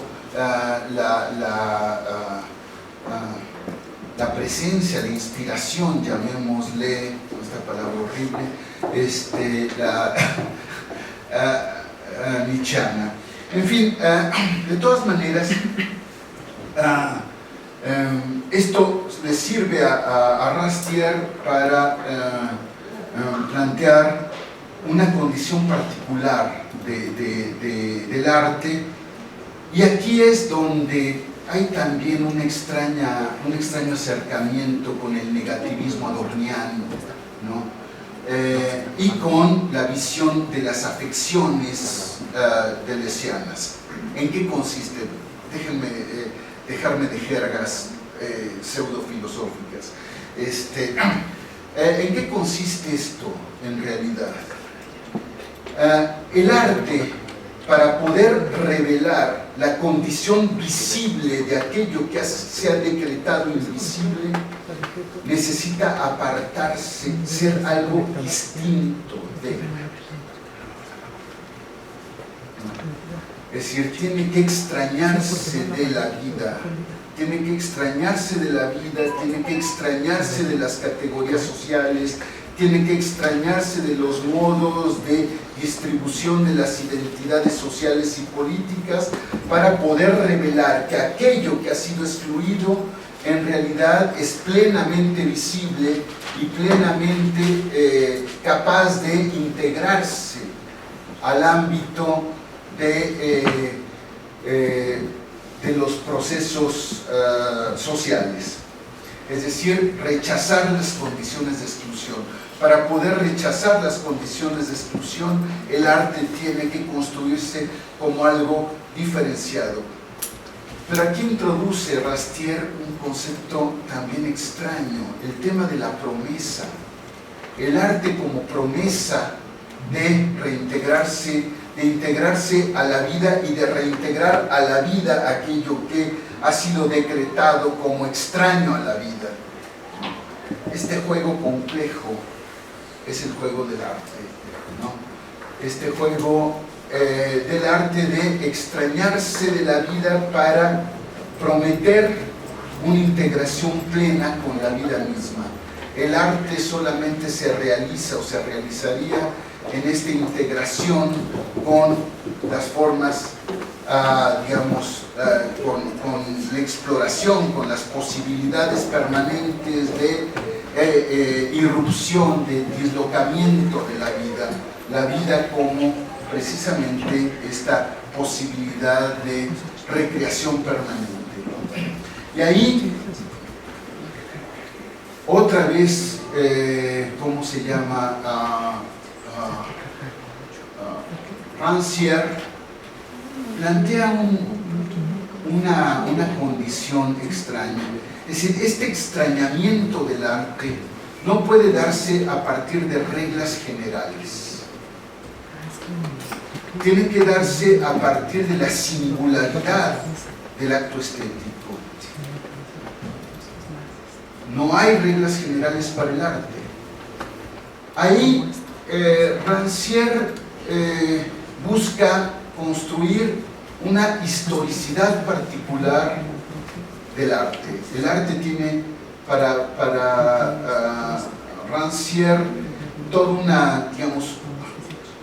Speaker 1: la presencia, la inspiración, llamémosle, esta palabra horrible, nietzscheana. En fin, de todas maneras, esto le sirve a Rancière para plantear una condición particular del arte, y aquí es donde hay también un extraño acercamiento con el negativismo adorniano, ¿no? Y con la visión de las afecciones deleuzianas. ¿En qué consiste? Dejarme de jergas pseudofilosóficas. ¿En qué consiste esto en realidad? El arte, para poder revelar la condición visible de aquello que se ha decretado invisible, necesita apartarse, ser algo distinto de. Es decir, tiene que extrañarse de la vida, tiene que extrañarse de la vida, tiene que extrañarse de las categorías sociales, tiene que extrañarse de los modos de distribución de las identidades sociales y políticas para poder revelar que aquello que ha sido excluido en realidad es plenamente visible y plenamente capaz de integrarse al ámbito de los procesos sociales. Es decir, rechazar las condiciones de exclusión. Para poder rechazar las condiciones de exclusión, el arte tiene que construirse como algo diferenciado. Pero aquí introduce Rastier un concepto también extraño, el tema de la promesa. El arte como promesa de reintegrarse, de integrarse a la vida y de reintegrar a la vida aquello que ha sido decretado como extraño a la vida. Este juego complejo es el juego del arte, ¿no? Este juego del arte de extrañarse de la vida para prometer una integración plena con la vida misma. El arte solamente se realiza o se realizaría en esta integración con las formas, digamos, con la exploración, con las posibilidades permanentes de irrupción, de dislocamiento de la vida como precisamente esta posibilidad de recreación permanente, ¿no? Y ahí, otra vez, ¿cómo se llama? Rancière plantea una condición extraña. Es decir, este extrañamiento del arte no puede darse a partir de reglas generales. Tiene que darse a partir de la singularidad del acto estético. No hay reglas generales para el arte. Ahí Rancière busca construir una historicidad particular del arte. El arte tiene para Rancière toda una, digamos,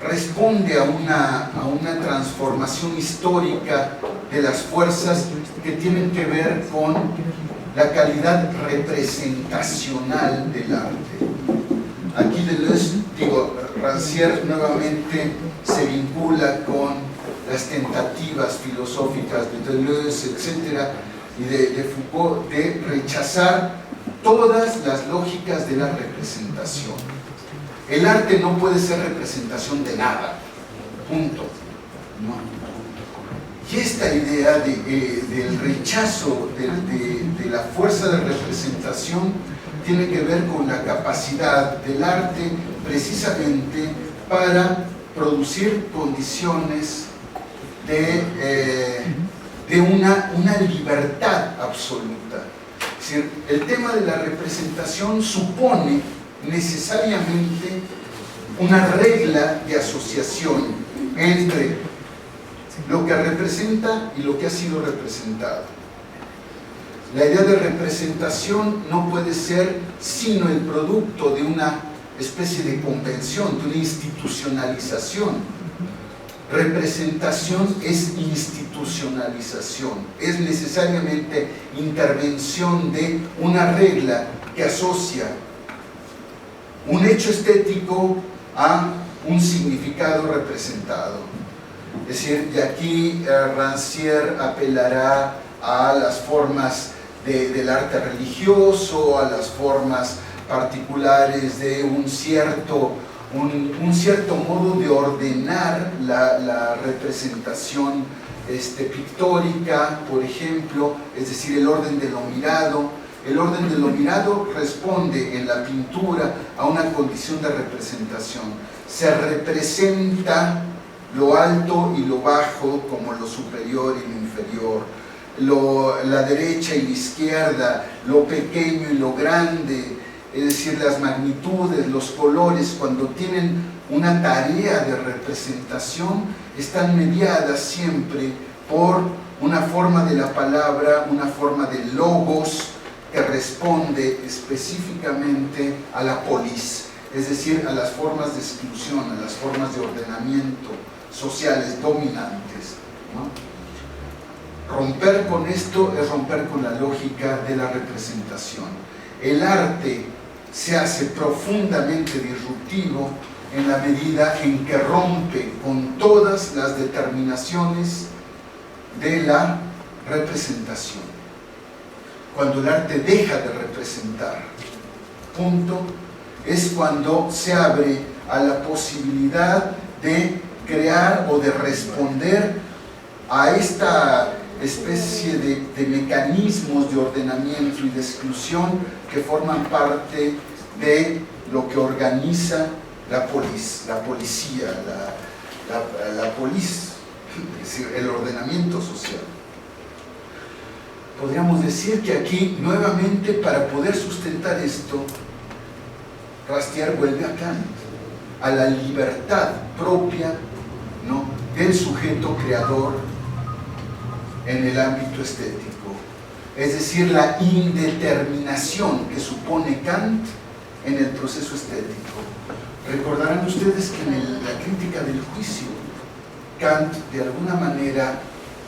Speaker 1: responde a una transformación histórica de las fuerzas que tienen que ver con la calidad representacional del arte. Aquí Deleuze, Rancière nuevamente se vincula con las tentativas filosóficas de Deleuze, etc., y de Foucault, de rechazar todas las lógicas de la representación. El arte no puede ser representación de nada, punto, ¿no? Y esta idea del rechazo de la fuerza de representación tiene que ver con la capacidad del arte precisamente para producir condiciones de una libertad absoluta. Es decir, el tema de la representación supone necesariamente una regla de asociación entre lo que representa y lo que ha sido representado. La idea de representación no puede ser sino el producto de una especie de convención, de una institucionalización. Representación es institucionalización, es necesariamente intervención de una regla que asocia un hecho estético a un significado representado. Es decir, de aquí Rancière apelará a las formas del arte religioso, a las formas particulares de un cierto modo de ordenar la representación pictórica, por ejemplo, es decir, el orden de lo mirado. El orden de lo mirado responde en la pintura a una condición de representación. Se representa lo alto y lo bajo como lo superior y lo inferior, la derecha y la izquierda, lo pequeño y lo grande, es decir, las magnitudes, los colores, cuando tienen una tarea de representación, están mediadas siempre por una forma de la palabra, una forma de logos que responde específicamente a la polis, es decir, a las formas de exclusión, a las formas de ordenamiento sociales dominantes, ¿no? Romper con esto es romper con la lógica de la representación. El arte se hace profundamente disruptivo en la medida en que rompe con todas las determinaciones de la representación. Cuando el arte deja de representar, punto, es cuando se abre a la posibilidad de crear o de responder a esta especie de mecanismos de ordenamiento y de exclusión que forman parte de lo que organiza la policía, la polis, es decir, el ordenamiento social. Podríamos decir que aquí, nuevamente, para poder sustentar esto, Rastier vuelve a Kant, a la libertad propia, ¿no?, del sujeto creador en el ámbito estético, es decir, la indeterminación que supone Kant en el proceso estético. Recordarán ustedes que en la crítica del juicio, Kant de alguna manera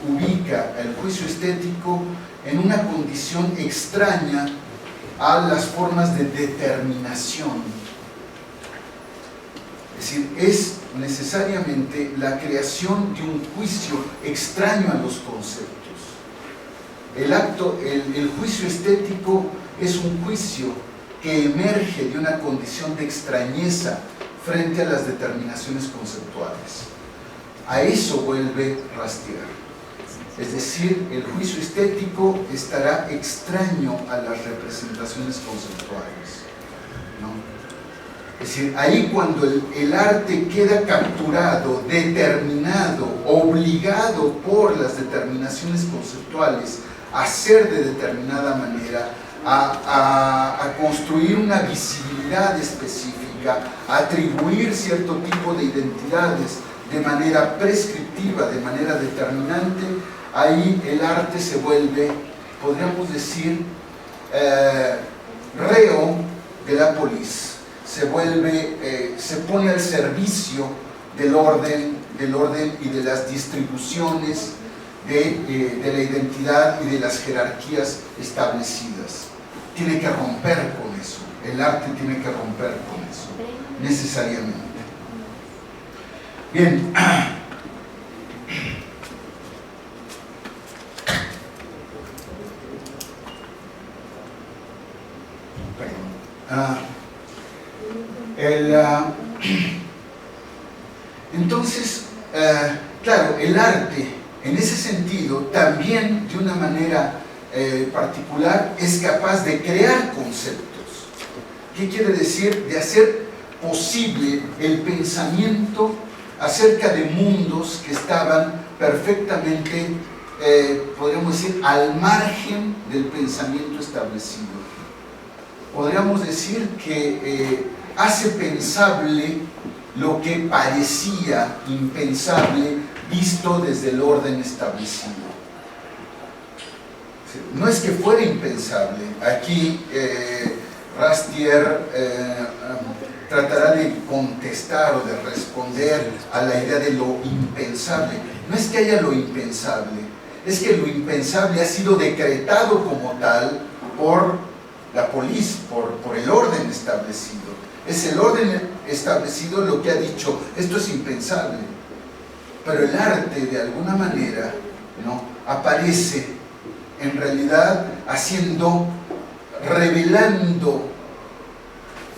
Speaker 1: ubica el juicio estético en una condición extraña a las formas de determinación. Es decir, es necesariamente la creación de un juicio extraño a los conceptos. El juicio estético es un juicio que emerge de una condición de extrañeza frente a las determinaciones conceptuales. A eso vuelve Rastier. Es decir, el juicio estético estará extraño a las representaciones conceptuales, ¿no? Es decir, ahí cuando el arte queda capturado, determinado, obligado por las determinaciones conceptuales a ser de determinada manera, a construir una visibilidad específica, a atribuir cierto tipo de identidades de manera prescriptiva, de manera determinante, ahí el arte se vuelve, podríamos decir, reo de la polis, se pone al servicio del orden y de las distribuciones de la identidad y de las jerarquías establecidas. Tiene que romper con eso, el arte tiene que romper con eso, necesariamente. Bien. Entonces, claro, el arte en ese sentido también de una manera particular es capaz de crear conceptos. ¿Qué quiere decir? De hacer posible el pensamiento acerca de mundos que estaban perfectamente, podríamos decir, al margen del pensamiento establecido. Podríamos decir que hace pensable lo que parecía impensable visto desde el orden establecido. No es que fuera impensable. Aquí Rastier tratará de contestar o de responder a la idea de lo impensable. No es que haya lo impensable, es que lo impensable ha sido decretado como tal por la polis, por el orden establecido. Es el orden establecido lo que ha dicho, esto es impensable. Pero el arte, de alguna manera, ¿no?, aparece en realidad revelando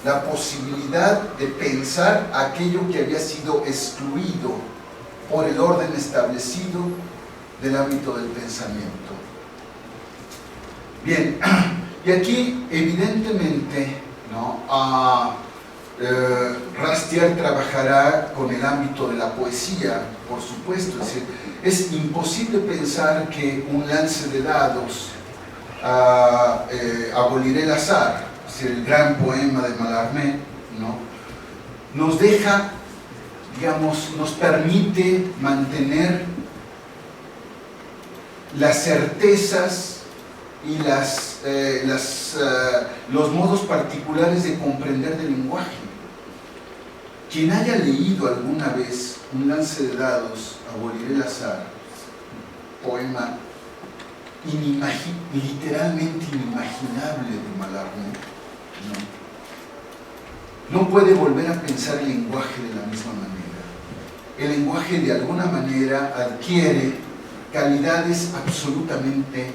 Speaker 1: la posibilidad de pensar aquello que había sido excluido por el orden establecido del ámbito del pensamiento. Bien, y aquí evidentemente, ¿no?, Rastier trabajará con el ámbito de la poesía, por supuesto. Es decir, es imposible pensar que un lance de dados abolirá el azar, es decir, el gran poema de Mallarmé, ¿no?, nos deja, digamos, nos permite mantener las certezas y los modos particulares de comprender del lenguaje. Quien haya leído alguna vez Un lance de dados, aboliré el azar, poema literalmente inimaginable de Mallarmé, no puede volver a pensar el lenguaje de la misma manera. El lenguaje de alguna manera adquiere calidades absolutamente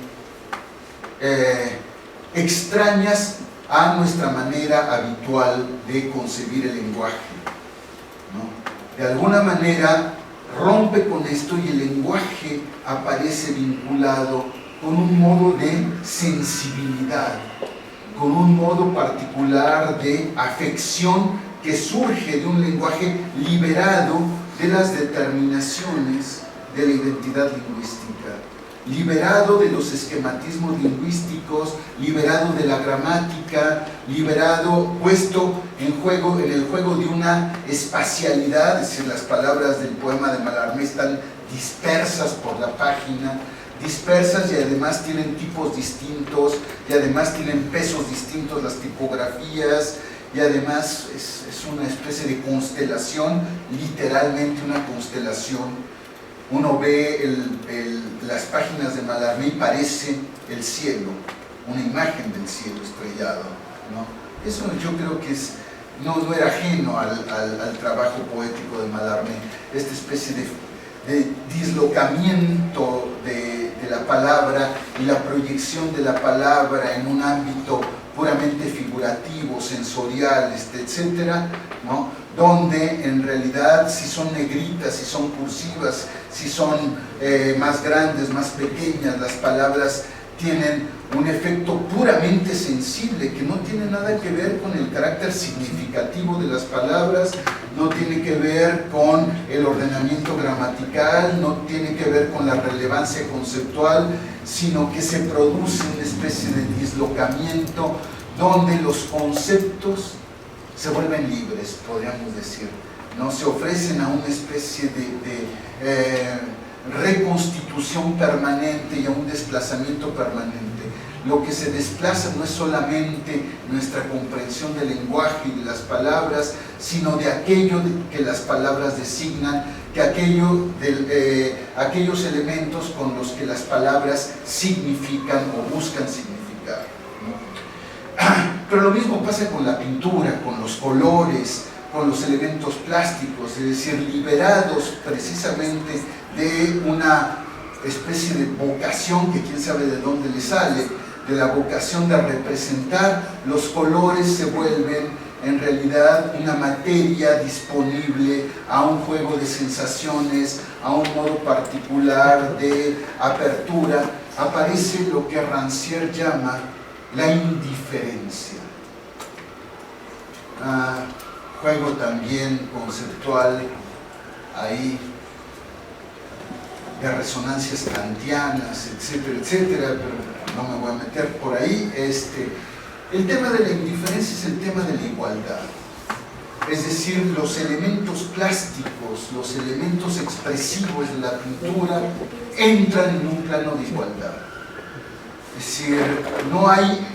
Speaker 1: extrañas a nuestra manera habitual de concebir el lenguaje, ¿no? De alguna manera rompe con esto y el lenguaje aparece vinculado con un modo de sensibilidad, con un modo particular de afección que surge de un lenguaje liberado de las determinaciones de la identidad lingüística, liberado de los esquematismos lingüísticos, liberado de la gramática, liberado, puesto en el juego de una espacialidad, es decir, las palabras del poema de Mallarmé están dispersas por la página, dispersas y además tienen tipos distintos, y además tienen pesos distintos las tipografías, y además es una especie de constelación, literalmente una constelación. Uno ve las páginas de Mallarmé y parece el cielo, una imagen del cielo estrellado, ¿no? Eso yo creo que no era ajeno al trabajo poético de Mallarmé, esta especie de dislocamiento de la palabra y la proyección de la palabra en un ámbito puramente figurativo, sensorial, etcétera, ¿no?, donde en realidad si son negritas, si son cursivas, si son más grandes, más pequeñas, las palabras tienen un efecto puramente sensible que no tiene nada que ver con el carácter significativo de las palabras, no tiene que ver con el ordenamiento gramatical, no tiene que ver con la relevancia conceptual, sino que se produce una especie de dislocamiento donde los conceptos se vuelven libres, podríamos decir, ¿no? Se ofrecen a una especie de reconstitución permanente y a un desplazamiento permanente. Lo que se desplaza no es solamente nuestra comprensión del lenguaje y de las palabras, sino de aquello que las palabras designan, que aquellos elementos con los que las palabras significan o buscan significar, ¿no? Pero lo mismo pasa con la pintura, con los colores, con los elementos plásticos, es decir, liberados precisamente de una especie de vocación que quién sabe de dónde le sale, de la vocación de representar, los colores se vuelven en realidad una materia disponible a un juego de sensaciones, a un modo particular de apertura. Aparece lo que Rancière llama la indiferencia. Juego también conceptual ahí de resonancias kantianas, etcétera, etcétera, pero no me voy a meter por ahí. El tema de la indiferencia es el tema de la igualdad, es decir, los elementos plásticos, los elementos expresivos de la pintura entran en un plano de igualdad. Es decir, no hay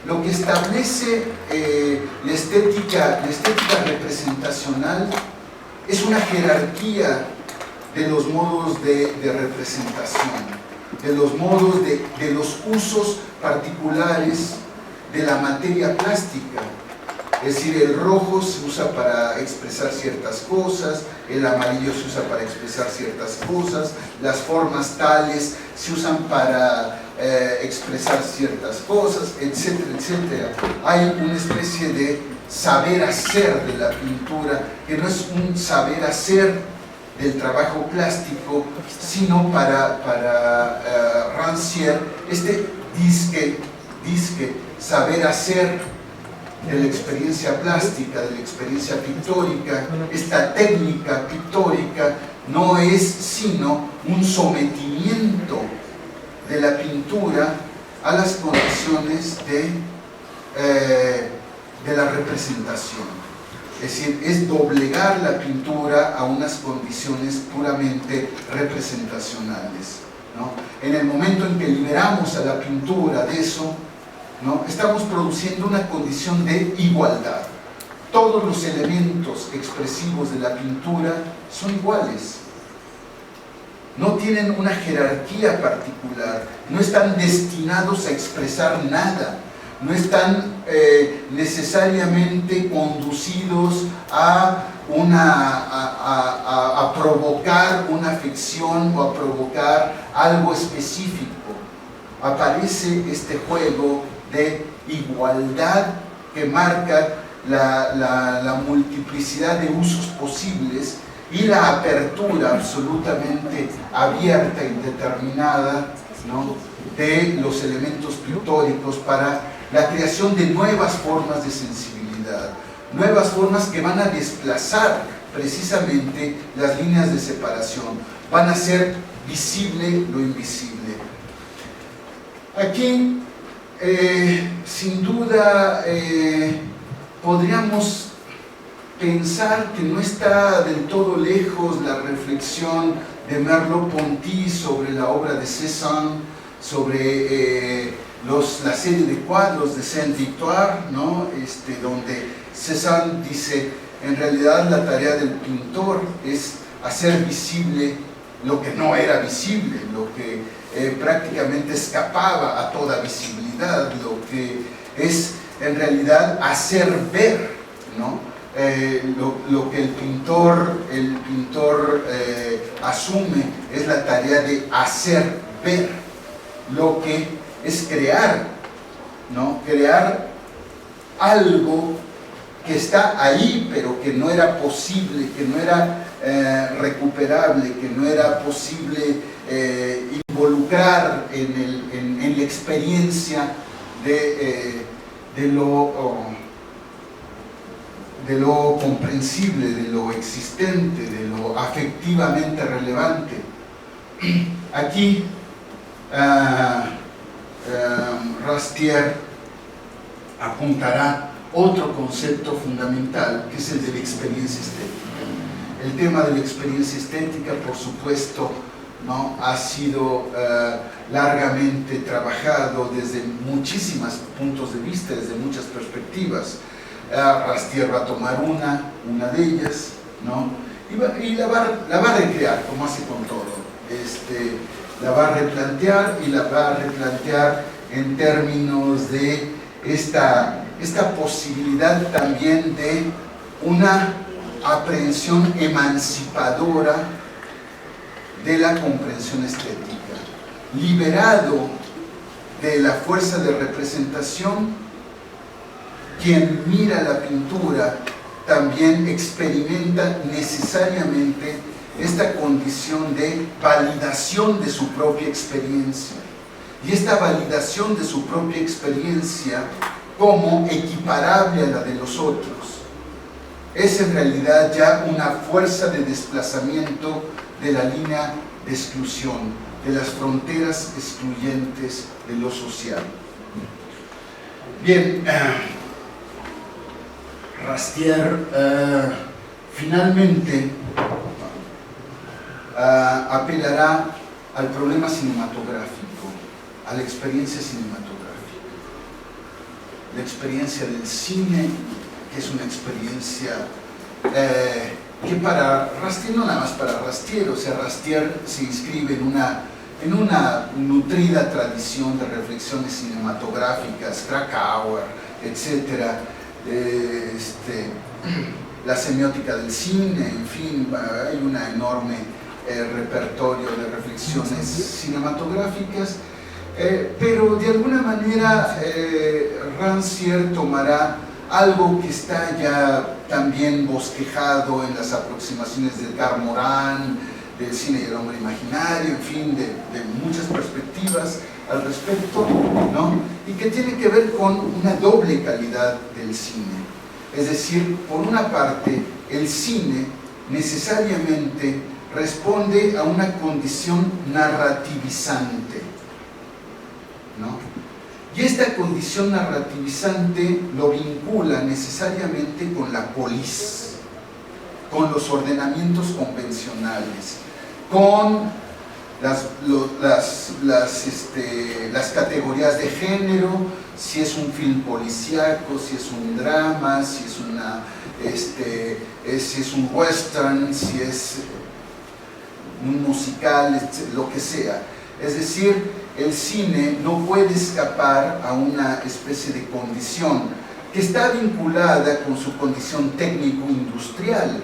Speaker 1: lo que establece la estética representacional es una jerarquía de los modos de representación, de los modos de los usos particulares de la materia plástica. Es decir, el rojo se usa para expresar ciertas cosas, el amarillo se usa para expresar ciertas cosas, las formas tales se usan para expresar ciertas cosas, etcétera, etcétera. Hay una especie de saber hacer de la pintura, que no es un saber hacer del trabajo plástico, sino para Rancière, disque saber hacer de la experiencia plástica, de la experiencia pictórica, esta técnica pictórica no es sino un sometimiento de la pintura a las condiciones de la representación. Es decir, es doblegar la pintura a unas condiciones puramente representacionales, ¿no? En el momento en que liberamos a la pintura de eso, ¿no?, estamos produciendo una condición de igualdad. Todos los elementos expresivos de la pintura son iguales. No tienen una jerarquía particular, no están destinados a expresar nada, no están necesariamente conducidos a provocar una ficción o a provocar algo específico. Aparece este juego de igualdad que marca la multiplicidad de usos posibles y la apertura absolutamente abierta y determinada, ¿no?, de los elementos pictóricos para la creación de nuevas formas de sensibilidad, nuevas formas que van a desplazar precisamente las líneas de separación, van a hacer visible lo invisible. Aquí, sin duda, podríamos pensar que no está del todo lejos la reflexión de Merleau-Ponty sobre la obra de Cézanne, sobre la serie de cuadros de Sainte-Victoire, ¿no?, donde Cézanne dice, en realidad la tarea del pintor es hacer visible lo que no era visible, lo que prácticamente escapaba a toda visibilidad, lo que es en realidad hacer ver, ¿no?, lo que el pintor asume es la tarea de hacer ver, lo que es crear, ¿no?, crear algo que está ahí pero que no era posible, que no era recuperable, que no era posible involucrar en la experiencia de lo comprensible, de lo existente, de lo afectivamente relevante. Aquí Rastier apuntará otro concepto fundamental, que es el de la experiencia estética. El tema de la experiencia estética, por supuesto, ¿no?, ha sido largamente trabajado desde muchísimos puntos de vista, desde muchas perspectivas. Rastier va a tomar una de ellas, ¿no?, y la va a recrear, como hace con todo. La va a replantear y la va a replantear en términos de esta posibilidad también de una aprehensión emancipadora de la comprensión estética, liberado de la fuerza de representación. Quien mira la pintura también experimenta necesariamente esta condición de validación de su propia experiencia, y esta validación de su propia experiencia como equiparable a la de los otros es en realidad ya una fuerza de desplazamiento de la línea de exclusión, de las fronteras excluyentes de lo social. Bien, Rastier finalmente apelará al problema cinematográfico, a la experiencia cinematográfica. La experiencia del cine, que es una experiencia que para Rastier, no nada más para Rastier, o sea, Rastier se inscribe en una nutrida tradición de reflexiones cinematográficas, Krakauer, etc., la semiótica del cine, en fin, hay un enorme repertorio de reflexiones cinematográficas, pero de alguna manera Rancière tomará algo que está ya también bosquejado en las aproximaciones de Edgar Morin, del cine y el hombre imaginario, en fin, de muchas perspectivas al respecto, ¿no? Y que tiene que ver con una doble calidad del cine. Es decir, por una parte, el cine necesariamente responde a una condición narrativizante, ¿no? Y esta condición narrativizante lo vincula necesariamente con la polis, con los ordenamientos convencionales, con las categorías de género, si es un film policíaco, si es un drama, si es un western, si es un musical, lo que sea. Es decir, el cine no puede escapar a una especie de condición que está vinculada con su condición técnico-industrial.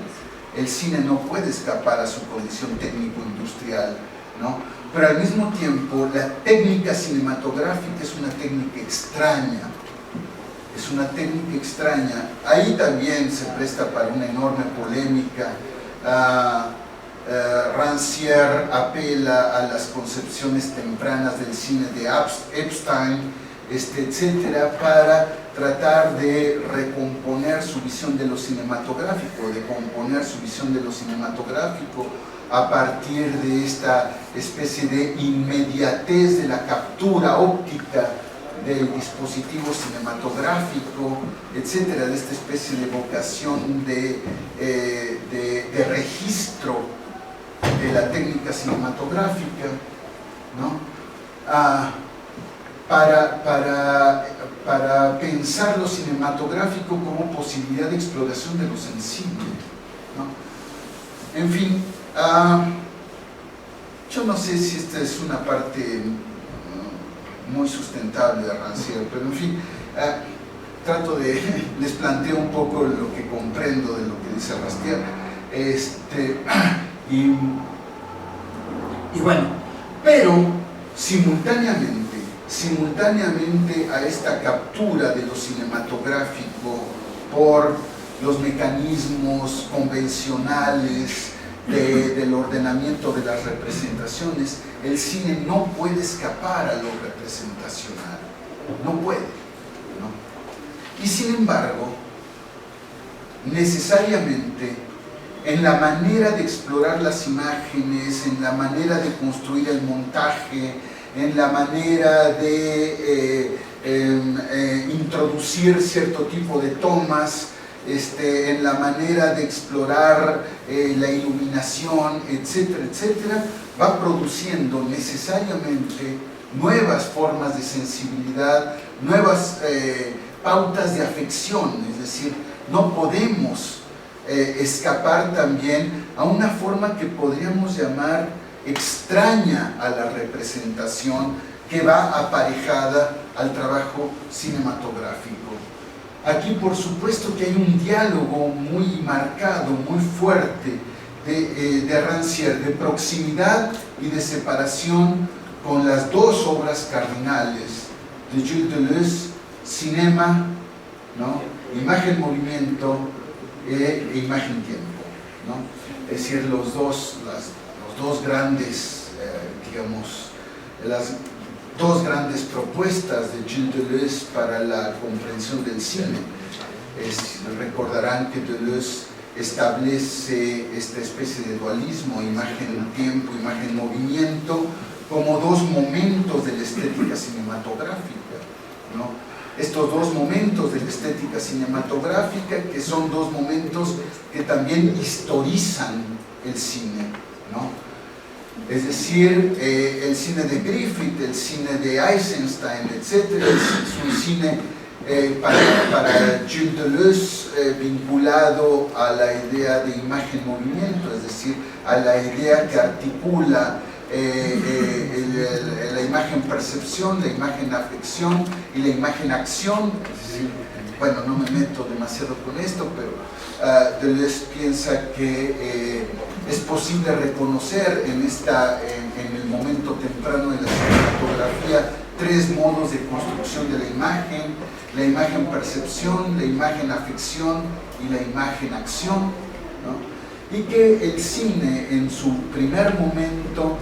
Speaker 1: El cine no puede escapar a su condición técnico-industrial, ¿no? Pero al mismo tiempo, la técnica cinematográfica es una técnica extraña. Es una técnica extraña. Ahí también se presta para una enorme polémica. Rancière apela a las concepciones tempranas del cine de Epstein, etcétera, para tratar de recomponer su visión de lo cinematográfico, de componer su visión de lo cinematográfico a partir de esta especie de inmediatez de la captura óptica del dispositivo cinematográfico, etcétera, de esta especie de vocación de registro de la técnica cinematográfica, ¿no? Para pensar lo cinematográfico como posibilidad de exploración de lo sensible, ¿no? En fin, yo no sé si esta es una parte muy sustentable de Rancière, pero en fin, les planteo un poco lo que comprendo de lo que dice Rancière, y bueno, pero simultáneamente a esta captura de lo cinematográfico por los mecanismos convencionales del ordenamiento de las representaciones, el cine no puede escapar a lo representacional, no puede, ¿no? Y sin embargo, necesariamente en la manera de explorar las imágenes, en la manera de construir el montaje, en la manera de introducir cierto tipo de tomas, en la manera de explorar la iluminación, etcétera, etcétera, va produciendo necesariamente nuevas formas de sensibilidad, nuevas pautas de afección. Es decir, no podemos escapar también a una forma que podríamos llamar extraña a la representación, que va aparejada al trabajo cinematográfico. Aquí, por supuesto, que hay un diálogo muy marcado, muy fuerte de Rancière, de proximidad y de separación con las dos obras cardinales de Gilles Deleuze, Cinema, ¿no? Imagen-movimiento e imagen-tiempo, ¿no? Es decir, los dos grandes, las dos grandes propuestas de Gilles Deleuze para la comprensión del cine. Recordarán que Deleuze establece esta especie de dualismo, imagen-tiempo, imagen-movimiento, como dos momentos de la estética cinematográfica, ¿no? Estos dos momentos de la estética cinematográfica, que son dos momentos que también historizan el cine, ¿no? Es decir, el cine de Griffith, el cine de Eisenstein, etc., es un cine para Gilles Deleuze vinculado a la idea de imagen-movimiento, es decir, a la idea que articula la imagen-percepción, la imagen-afección y la imagen-acción. Es decir, bueno, no me meto demasiado con esto, pero Deleuze piensa que es posible reconocer en el momento temprano de la cinematografía tres modos de construcción de la imagen-percepción, la imagen-afección y la imagen-acción, ¿no? y que el cine en su primer momento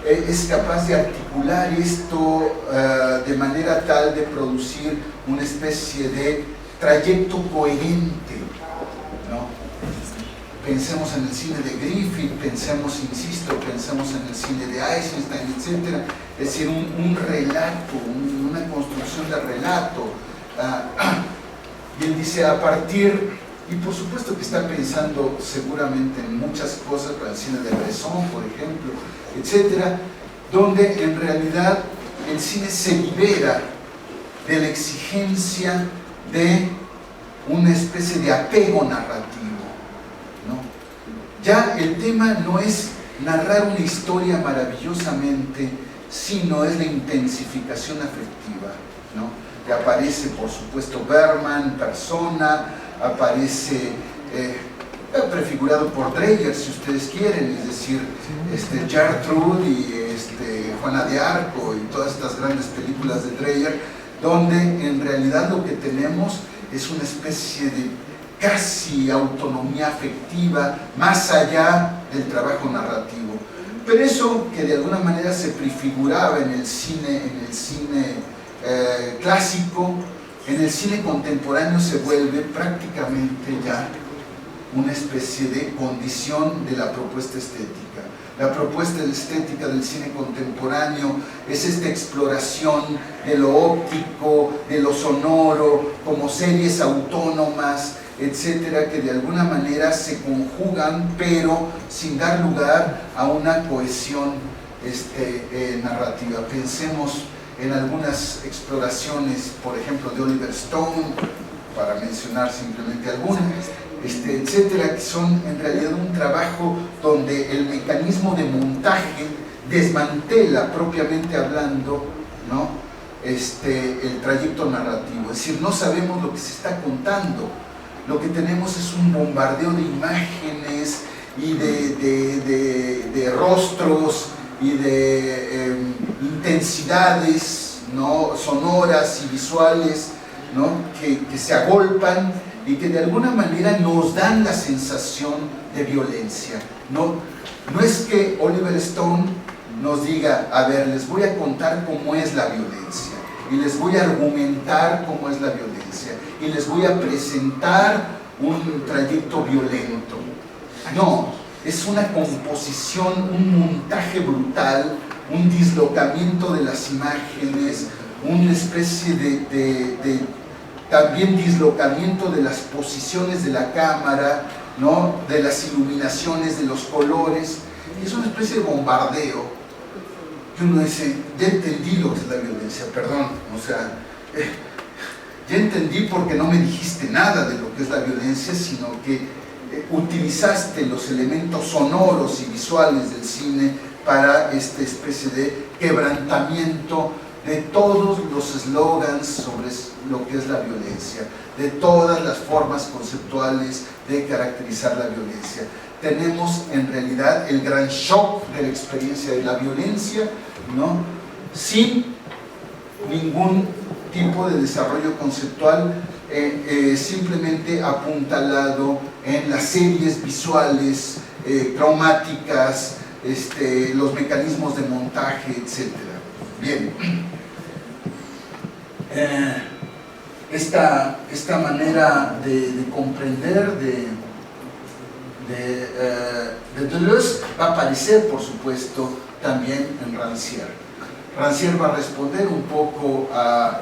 Speaker 1: es capaz de articular esto de manera tal de producir una especie de trayecto coherente, ¿no? Pensemos en el cine de Griffith, pensemos, insisto, pensemos en el cine de Eisenstein, etc. Es decir, un relato, una construcción de relato. Y él dice, a partir, y por supuesto que está pensando seguramente en muchas cosas para el cine de Bresson, por ejemplo, etc., donde en realidad el cine se libera de la exigencia de una especie de apego narrativo, ¿no? Ya el tema no es narrar una historia maravillosamente, sino es la intensificación afectiva, ¿no? Que aparece, por supuesto, Bergman, Persona, aparece prefigurado por Dreyer, si ustedes quieren, es decir, Gertrude y Juana de Arco y todas estas grandes películas de Dreyer, donde en realidad lo que tenemos es una especie de casi autonomía afectiva más allá del trabajo narrativo. Pero eso que de alguna manera se prefiguraba en el cine clásico, en el cine contemporáneo se vuelve prácticamente ya una especie de condición de la propuesta estética. La propuesta estética del cine contemporáneo es esta exploración de lo óptico, de lo sonoro, como series autónomas, etcétera, que de alguna manera se conjugan, pero sin dar lugar a una cohesión narrativa. Pensemos en algunas exploraciones, por ejemplo, de Oliver Stone, para mencionar simplemente algunas, etcétera, que son en realidad un trabajo donde el mecanismo de montaje desmantela, propiamente hablando, ¿no? El trayecto narrativo. Es decir, no sabemos lo que se está contando. Lo que tenemos es un bombardeo de imágenes y de rostros y de intensidades, ¿no? Sonoras y visuales, ¿no? que se agolpan y que de alguna manera nos dan la sensación de violencia. No es que Oliver Stone nos diga, a ver, les voy a contar cómo es la violencia y les voy a argumentar cómo es la violencia y les voy a presentar un trayecto violento. No, es una composición, un montaje brutal, un dislocamiento de las imágenes, una especie de también dislocamiento de las posiciones de la cámara, ¿no? De las iluminaciones, de los colores. Es una especie de bombardeo que uno dice, ya entendí lo que es la violencia, perdón, o sea, ya entendí porque no me dijiste nada de lo que es la violencia, sino que utilizaste los elementos sonoros y visuales del cine para esta especie de quebrantamiento de todos los eslogans sobre lo que es la violencia, de todas las formas conceptuales de caracterizar la violencia. Tenemos en realidad el gran shock de la experiencia de la violencia, ¿no? Sin ningún tipo de desarrollo conceptual, simplemente apuntalado en las series visuales cromáticas, los mecanismos de montaje, etc. Bien, esta manera de comprender de Deleuze va a aparecer, por supuesto, también en Rancière. Rancière va a responder un poco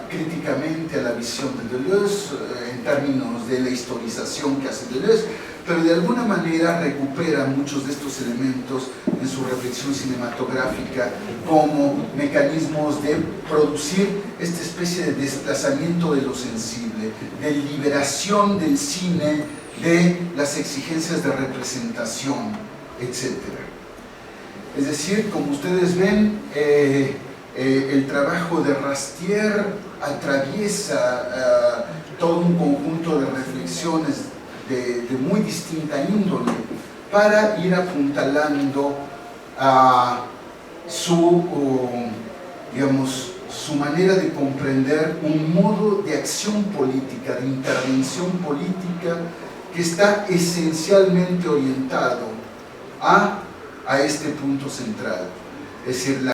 Speaker 1: críticamente a la visión de Deleuze en términos de la historización que hace Deleuze, pero de alguna manera recupera muchos de estos elementos en su reflexión cinematográfica como mecanismos de producir esta especie de desplazamiento de lo sensible, de liberación del cine de las exigencias de representación, etc. Es decir, como ustedes ven, el trabajo de Rancière atraviesa todo un conjunto de reflexiones de muy distinta índole para ir apuntalando a su manera de comprender un modo de acción política, de intervención política que está esencialmente orientado a este punto central, es decir,